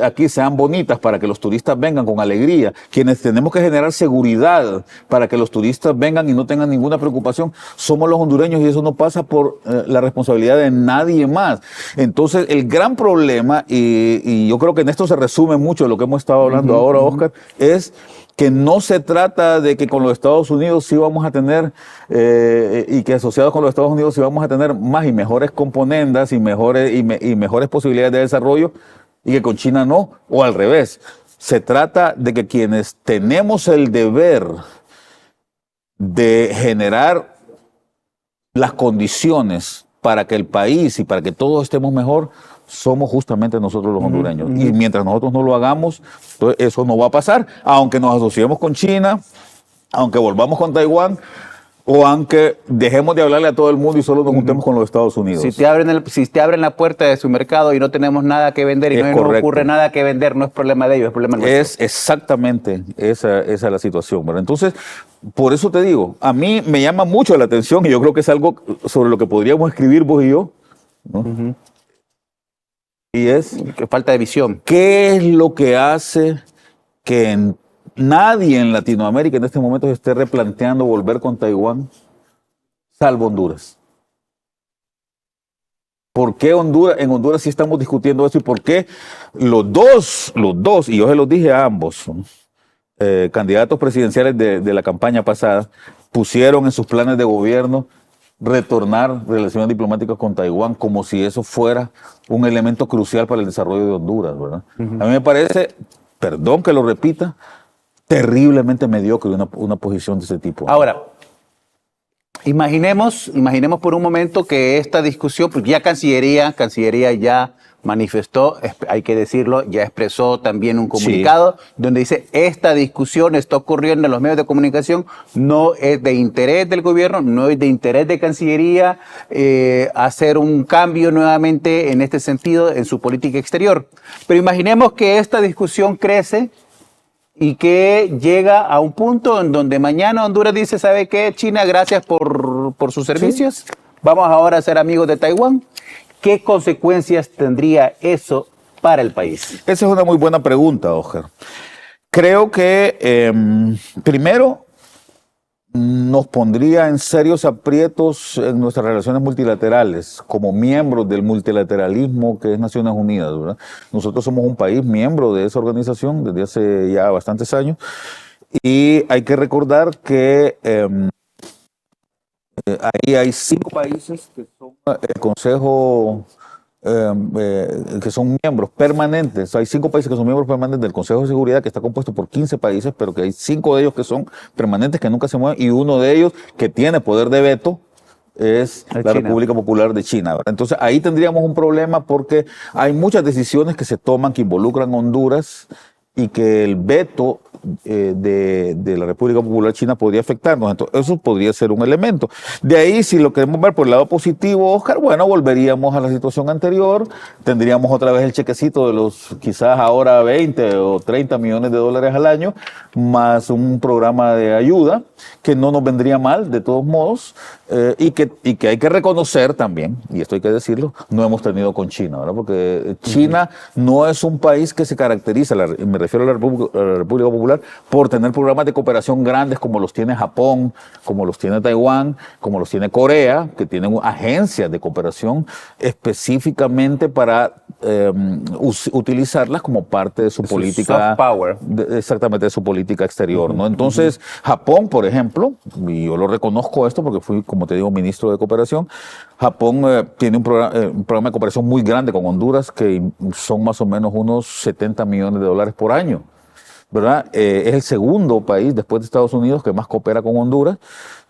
aquí sean bonitas para que los turistas vengan con alegría, quienes tenemos que generar seguridad para que los turistas vengan y no tengan ninguna preocupación, somos los hondureños, y eso no pasa por la responsabilidad de nadie más. Entonces, el gran problema, y yo creo que en esto se resume mucho de lo que hemos estado hablando ahora, Oscar, es que no se trata de que con los Estados Unidos sí vamos a tener, y que asociados con los Estados Unidos sí vamos a tener más y mejores componendas y mejores posibilidades de desarrollo, y que con China no, o al revés. Se trata de que quienes tenemos el deber de generar las condiciones para que el país y para que todos estemos mejor, somos justamente nosotros los hondureños. Y mientras nosotros no lo hagamos, entonces eso no va a pasar, aunque nos asociemos con China, aunque volvamos con Taiwán, o aunque dejemos de hablarle a todo el mundo y solo nos juntemos con los Estados Unidos. Si te abren la puerta de su mercado y no tenemos nada que vender y no ocurre nada que vender, no es problema de ellos, es problema nuestro. Es exactamente esa es la situación, ¿verdad? Entonces, por eso te digo, a mí me llama mucho la atención, y yo creo que es algo sobre lo que podríamos escribir vos y yo, ¿no? Y es que falta de visión. ¿Qué es lo que hace que nadie en Latinoamérica en este momento se esté replanteando volver con Taiwán, salvo Honduras? ¿Por qué en Honduras sí estamos discutiendo eso? ¿Y por qué los dos, y yo se los dije a ambos, candidatos presidenciales de la campaña pasada, pusieron en sus planes de gobierno retornar relaciones diplomáticas con Taiwán como si eso fuera un elemento crucial para el desarrollo de Honduras, ¿verdad? A mí me parece, perdón que lo repita, terriblemente mediocre una posición de ese tipo. Ahora, imaginemos por un momento que esta discusión, porque ya Cancillería ya manifestó, hay que decirlo, ya expresó también un comunicado donde dice: esta discusión está ocurriendo en los medios de comunicación, no es de interés del gobierno, no es de interés de Cancillería hacer un cambio nuevamente en este sentido en su política exterior. Pero imaginemos que esta discusión crece y que llega a un punto en donde mañana Honduras dice: ¿sabe qué, China? Gracias por sus servicios. Vamos ahora a ser amigos de Taiwán. ¿Qué consecuencias tendría eso para el país? Esa es una muy buena pregunta, Oscar. Creo que, primero, nos pondría en serios aprietos en nuestras relaciones multilaterales, como miembros del multilateralismo que es Naciones Unidas, ¿verdad? Nosotros somos un país miembro de esa organización desde hace ya bastantes años, y hay que recordar que ahí hay 5 países que son el Consejo, que son miembros permanentes. Hay 5 países que son miembros permanentes del Consejo de Seguridad, que está compuesto por 15 países, pero que hay 5 de ellos que son permanentes, que nunca se mueven, y uno de ellos que tiene poder de veto es la República Popular de China, ¿verdad? Entonces ahí tendríamos un problema porque hay muchas decisiones que se toman que involucran a Honduras y que el veto de la República Popular China podría afectarnos. Entonces, eso podría ser un elemento. De ahí, si lo queremos ver por el lado positivo, Oscar, bueno, volveríamos a la situación anterior, tendríamos otra vez el chequecito de los quizás ahora 20 o 30 millones de dólares al año, más un programa de ayuda que no nos vendría mal, de todos modos, y que hay que reconocer también, y esto hay que decirlo, no hemos tenido con China, ¿verdad? Porque China no es un país que se caracteriza, me refiero a la República Popular, por tener programas de cooperación grandes como los tiene Japón, como los tiene Taiwán, como los tiene Corea, que tienen agencias de cooperación específicamente para utilizarlas como parte de su política, soft power. Exactamente, de su política exterior, ¿no? Entonces, Japón, por ejemplo, y yo lo reconozco esto porque fui, como te digo, ministro de cooperación, Japón tiene un programa de cooperación muy grande con Honduras, que son más o menos unos 70 millones de dólares por año, ¿verdad? Es el segundo país después de Estados Unidos que más coopera con Honduras,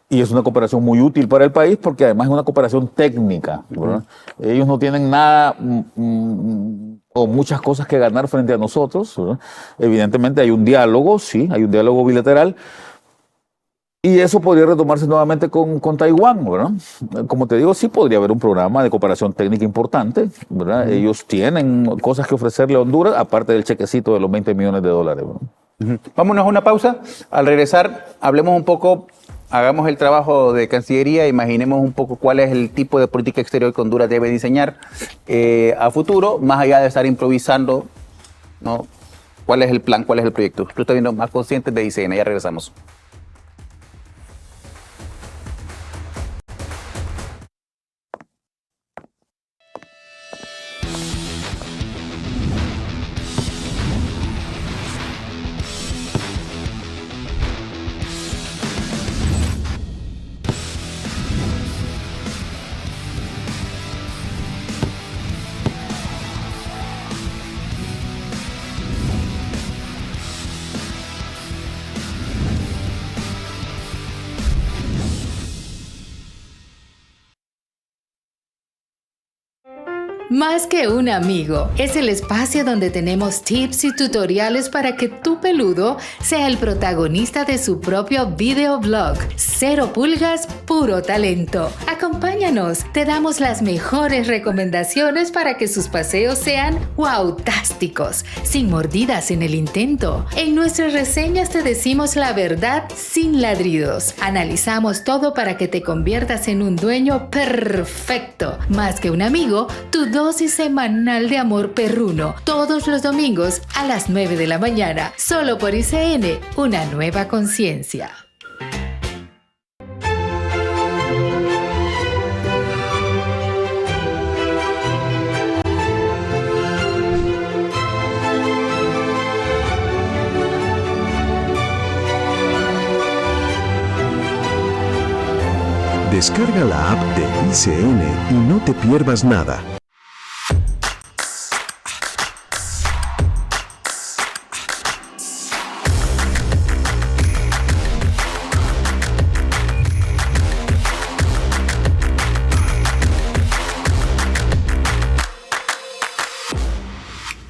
y es una cooperación muy útil para el país porque además es una cooperación técnica, ¿verdad? Ellos no tienen nada o muchas cosas que ganar frente a nosotros, ¿verdad? Evidentemente hay un diálogo, sí, hay un diálogo bilateral, y eso podría retomarse nuevamente con Taiwán, ¿verdad? Como te digo, sí podría haber un programa de cooperación técnica importante, ¿verdad? Ellos tienen cosas que ofrecerle a Honduras, aparte del chequecito de los 20 millones de dólares, ¿verdad? Vámonos a una pausa. Al regresar, hablemos un poco, hagamos el trabajo de Cancillería, imaginemos un poco cuál es el tipo de política exterior que Honduras debe diseñar a futuro, más allá de estar improvisando, ¿no? ¿Cuál es el plan, cuál es el proyecto? Tú estás viendo Más Conscientes de ICN, ya regresamos. Más que un amigo, es el espacio donde tenemos tips y tutoriales para que tu peludo sea el protagonista de su propio videoblog. 0 pulgas, puro talento. Acompáñanos, te damos las mejores recomendaciones para que sus paseos sean wow-tásticos, sin mordidas en el intento. En nuestras reseñas te decimos la verdad sin ladridos. Analizamos todo para que te conviertas en un dueño perfecto. Más que un amigo, tu dosis semanal de amor perruno, todos los domingos a las 9 de la mañana, solo por ICN, una nueva conciencia. Descarga la app de ICN y no te pierdas nada.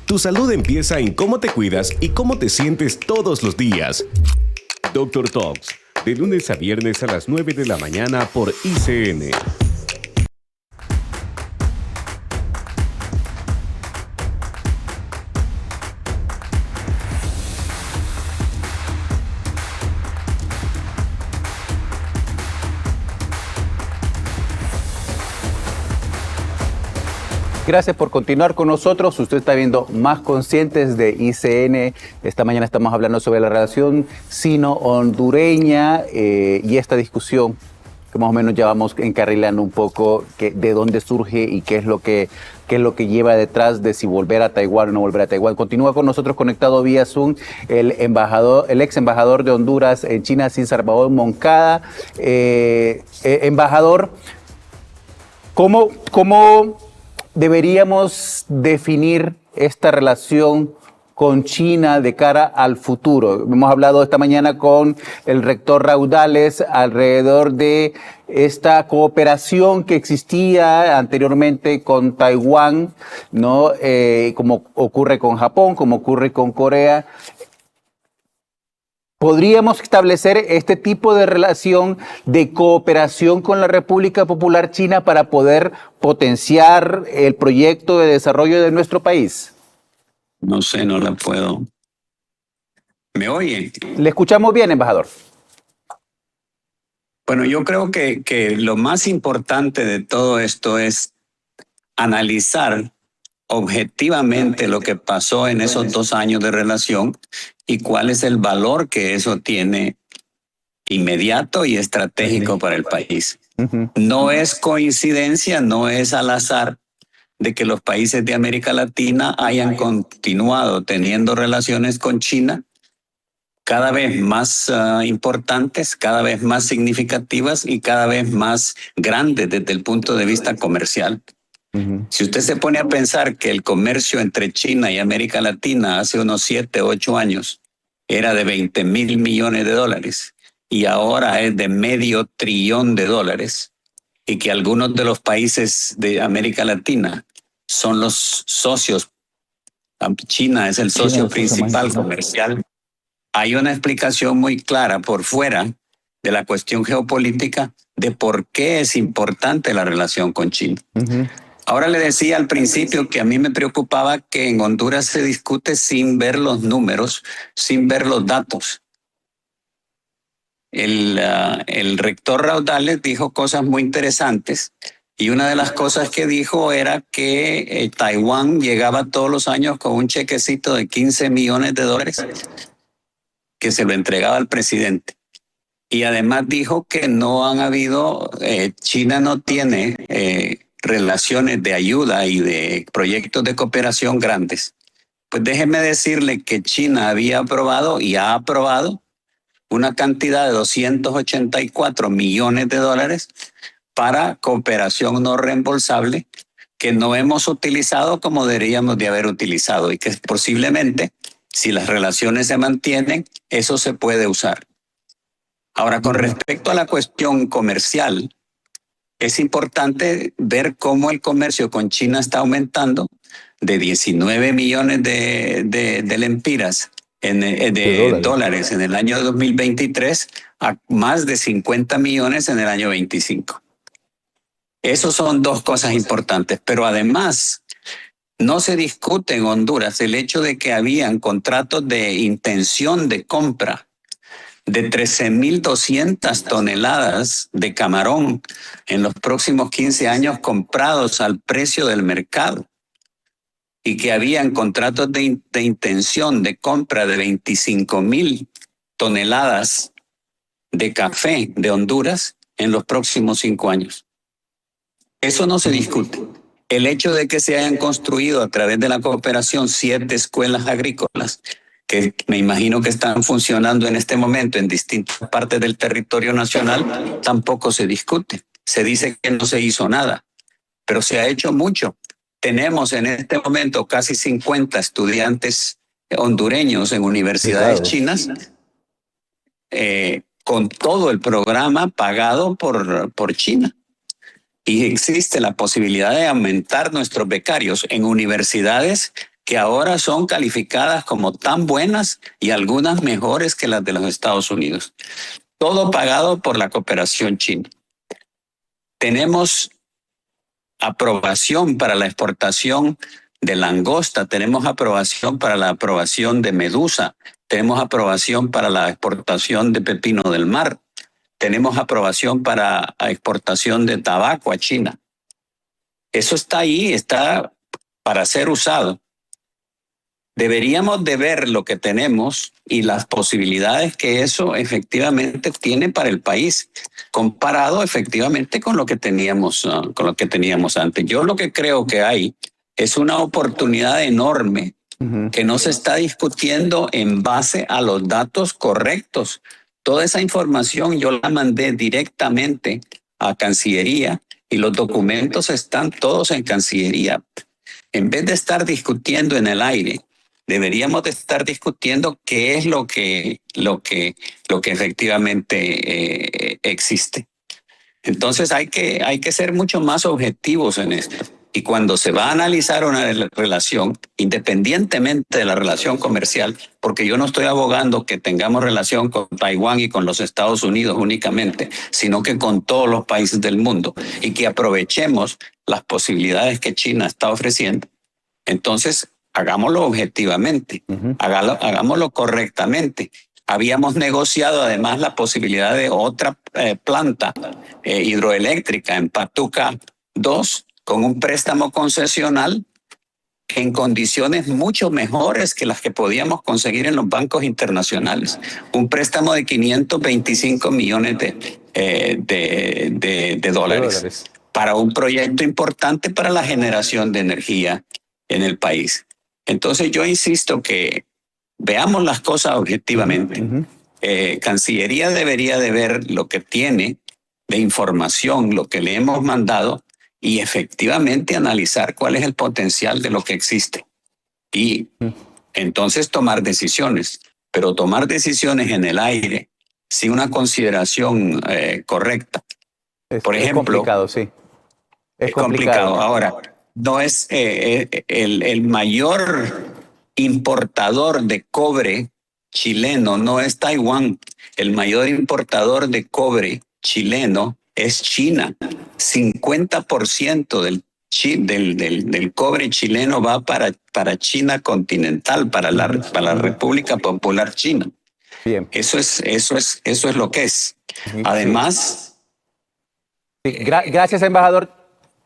Tu salud empieza en cómo te cuidas y cómo te sientes todos los días. Dr. Talks, de lunes a viernes a las 9 de la mañana por ICN. Gracias por continuar con nosotros. Usted está viendo Más Conscientes de ICN. Esta mañana estamos hablando sobre la relación sino-hondureña y esta discusión que más o menos ya vamos encarrilando un poco de dónde surge y qué es lo que lleva detrás de si volver a Taiwán o no volver a Taiwán. Continúa con nosotros conectado vía Zoom el ex embajador de Honduras en China, Salvador Moncada. Embajador, ¿cómo deberíamos definir esta relación con China de cara al futuro? Hemos hablado esta mañana con el rector Raudales alrededor de esta cooperación que existía anteriormente con Taiwán, ¿no? Como ocurre con Japón, como ocurre con Corea. ¿Podríamos establecer este tipo de relación de cooperación con la República Popular China para poder potenciar el proyecto de desarrollo de nuestro país? No sé, no la puedo. ¿Me oye? Le escuchamos bien, embajador. Bueno, yo creo que lo más importante de todo esto es analizar objetivamente lo que pasó en esos 2 años de relación y cuál es el valor que eso tiene inmediato y estratégico para el país. No es coincidencia, no es al azar de que los países de América Latina hayan continuado teniendo relaciones con China cada vez más importantes, cada vez más significativas y cada vez más grandes desde el punto de vista comercial. Si usted se pone a pensar que el comercio entre China y América Latina hace unos 7, 8 años era de 20,000 millones de dólares y ahora es de $500 billones y que algunos de los países de América Latina son los socios, China es el socio principal comercial, hay una explicación muy clara por fuera de la cuestión geopolítica de por qué es importante la relación con China. Ahora le decía al principio que a mí me preocupaba que en Honduras se discute sin ver los números, sin ver los datos. El rector Raudales dijo cosas muy interesantes y una de las cosas que dijo era que Taiwán llegaba todos los años con un chequecito de $15 millones que se lo entregaba al presidente. Y además dijo que no han habido, China no tiene relaciones de ayuda y de proyectos de cooperación grandes. Pues déjeme decirle que China había aprobado y ha aprobado una cantidad de $284 millones para cooperación no reembolsable que no hemos utilizado como deberíamos de haber utilizado y que posiblemente, si las relaciones se mantienen, eso se puede usar. Ahora, con respecto a la cuestión comercial, es importante ver cómo el comercio con China está aumentando de 19 millones de lempiras, de dólares en el año 2023 a más de 50 millones en el año 25. Esos son 2 cosas importantes, pero además no se discute en Honduras el hecho de que habían contratos de intención de compra de 13,200 toneladas de camarón en los próximos 15 años comprados al precio del mercado y que habían contratos de intención de compra de 25,000 toneladas de café de Honduras en los próximos 5 años. Eso no se discute. El hecho de que se hayan construido a través de la cooperación 7 escuelas agrícolas que me imagino que están funcionando en este momento en distintas partes del territorio nacional, tampoco se discute. Se dice que no se hizo nada, pero se ha hecho mucho. Tenemos en este momento casi 50 estudiantes hondureños en universidades chinas, con todo el programa pagado por China. Y existe la posibilidad de aumentar nuestros becarios en universidades que ahora son calificadas como tan buenas y algunas mejores que las de los Estados Unidos. Todo pagado por la cooperación china. Tenemos aprobación para la exportación de langosta, tenemos aprobación para la aprobación de medusa, tenemos aprobación para la exportación de pepino del mar, tenemos aprobación para la exportación de tabaco a China. Eso está ahí, está para ser usado. Deberíamos de ver lo que tenemos y las posibilidades que eso efectivamente tiene para el país, comparado efectivamente con lo que teníamos antes. Yo lo que creo que hay es una oportunidad enorme que no se está discutiendo en base a los datos correctos. Toda esa información yo la mandé directamente a Cancillería y los documentos están todos en Cancillería. En vez de estar discutiendo en el aire, deberíamos de estar discutiendo qué es lo que efectivamente existe. Entonces hay que ser mucho más objetivos en esto. Y cuando se va a analizar una relación, independientemente de la relación comercial, porque yo no estoy abogando que tengamos relación con Taiwán y con los Estados Unidos únicamente, sino que con todos los países del mundo y que aprovechemos las posibilidades que China está ofreciendo, entonces hagámoslo objetivamente, hagámoslo correctamente. Habíamos negociado además la posibilidad de otra planta hidroeléctrica en Patuca 2, con un préstamo concesional en condiciones mucho mejores que las que podíamos conseguir en los bancos internacionales. Un préstamo de 525 millones de dólares para un proyecto importante para la generación de energía en el país. Entonces yo insisto que veamos las cosas objetivamente. Cancillería debería de ver lo que tiene de información, lo que le hemos mandado, y efectivamente analizar cuál es el potencial de lo que existe. Y entonces tomar decisiones, pero tomar decisiones en el aire sin una consideración correcta. Por ejemplo, es complicado, sí. Es complicado. Ahora, no es el mayor importador de cobre chileno, no es Taiwán. El mayor importador de cobre chileno es China. 50% del cobre chileno va para China continental, para la República Popular China. Bien. Eso es lo que es. Además... Sí. Gracias, embajador.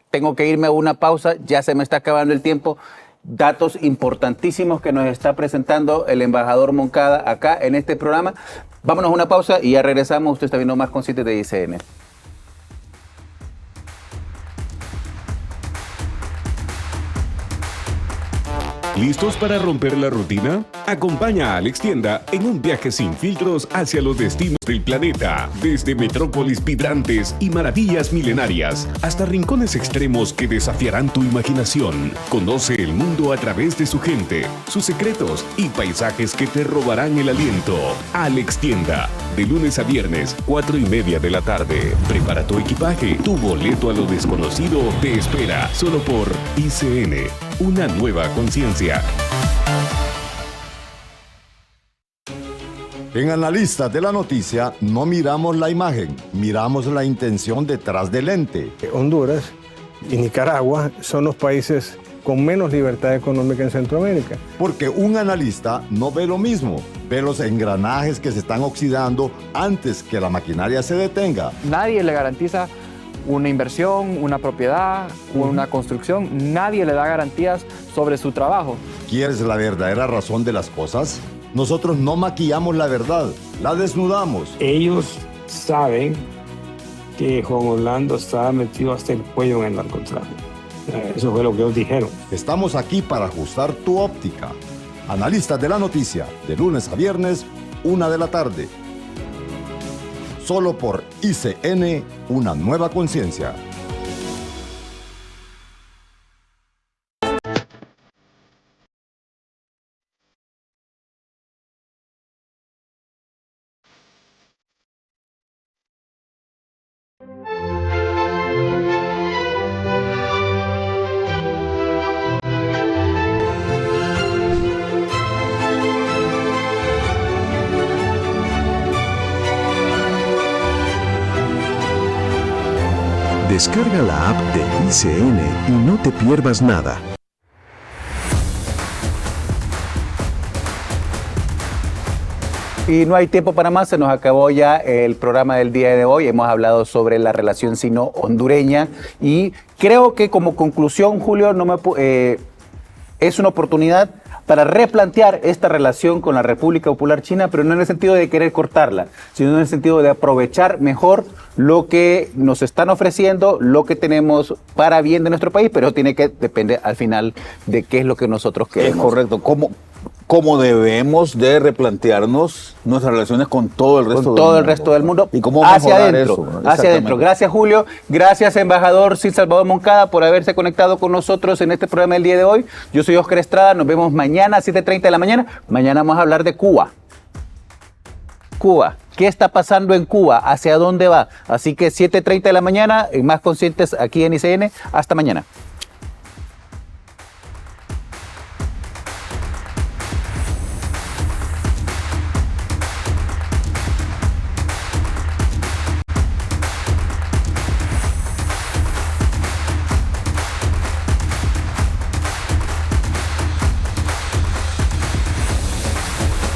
Tengo que irme a una pausa, ya se me está acabando el tiempo. Datos importantísimos que nos está presentando el embajador Moncada acá en este programa. Vámonos a una pausa y ya regresamos. Usted está viendo Más Conscientes de ICN. ¿Listos para romper la rutina? Acompaña a Alex Tienda en un viaje sin filtros hacia los destinos del planeta, desde metrópolis vibrantes y maravillas milenarias hasta rincones extremos que desafiarán tu imaginación. Conoce el mundo a través de su gente, sus secretos y paisajes que te robarán el aliento. Alex Tienda, de lunes a viernes, 4:30 de la tarde. Prepara tu equipaje, tu boleto a lo desconocido te espera, solo por ICN, una nueva conciencia. En Analistas de la Noticia no miramos la imagen, miramos la intención detrás del ente. Honduras y Nicaragua son los países con menos libertad económica en Centroamérica. Porque un analista no ve lo mismo, ve los engranajes que se están oxidando antes que la maquinaria se detenga. Nadie le garantiza una inversión, una propiedad, una construcción. Nadie le da garantías sobre su trabajo. ¿Quieres la verdadera razón de las cosas? Nosotros no maquillamos la verdad, la desnudamos. Ellos saben que Juan Orlando estaba metido hasta el cuello en el narcotráfico. Eso fue lo que ellos dijeron. Estamos aquí para ajustar tu óptica. Analistas de la Noticia, de lunes a viernes, 1 de la tarde. Solo por ICN, una nueva conciencia. Descarga la app de ICN y no te pierdas nada. Y no hay tiempo para más, se nos acabó ya el programa del día de hoy. Hemos hablado sobre la relación sino-hondureña y creo que como conclusión, Julio, es una oportunidad para replantear esta relación con la República Popular China, pero no en el sentido de querer cortarla, sino en el sentido de aprovechar mejor lo que nos están ofreciendo, lo que tenemos para bien de nuestro país, pero tiene que depender al final de qué es lo que nosotros queremos. Es correcto. ¿Cómo debemos de replantearnos nuestras relaciones con todo el resto del mundo? Y cómo hacia mejorar adentro, eso. hacia adentro. Gracias, Julio. Gracias, embajador Sir Salvador Moncada, por haberse conectado con nosotros en este programa del día de hoy. Yo soy Oscar Estrada. Nos vemos mañana a 7:30 de la mañana. Mañana vamos a hablar de Cuba. Cuba. ¿Qué está pasando en Cuba? ¿Hacia dónde va? Así que 7:30 de la mañana, en Más Conscientes aquí en ICN. Hasta mañana.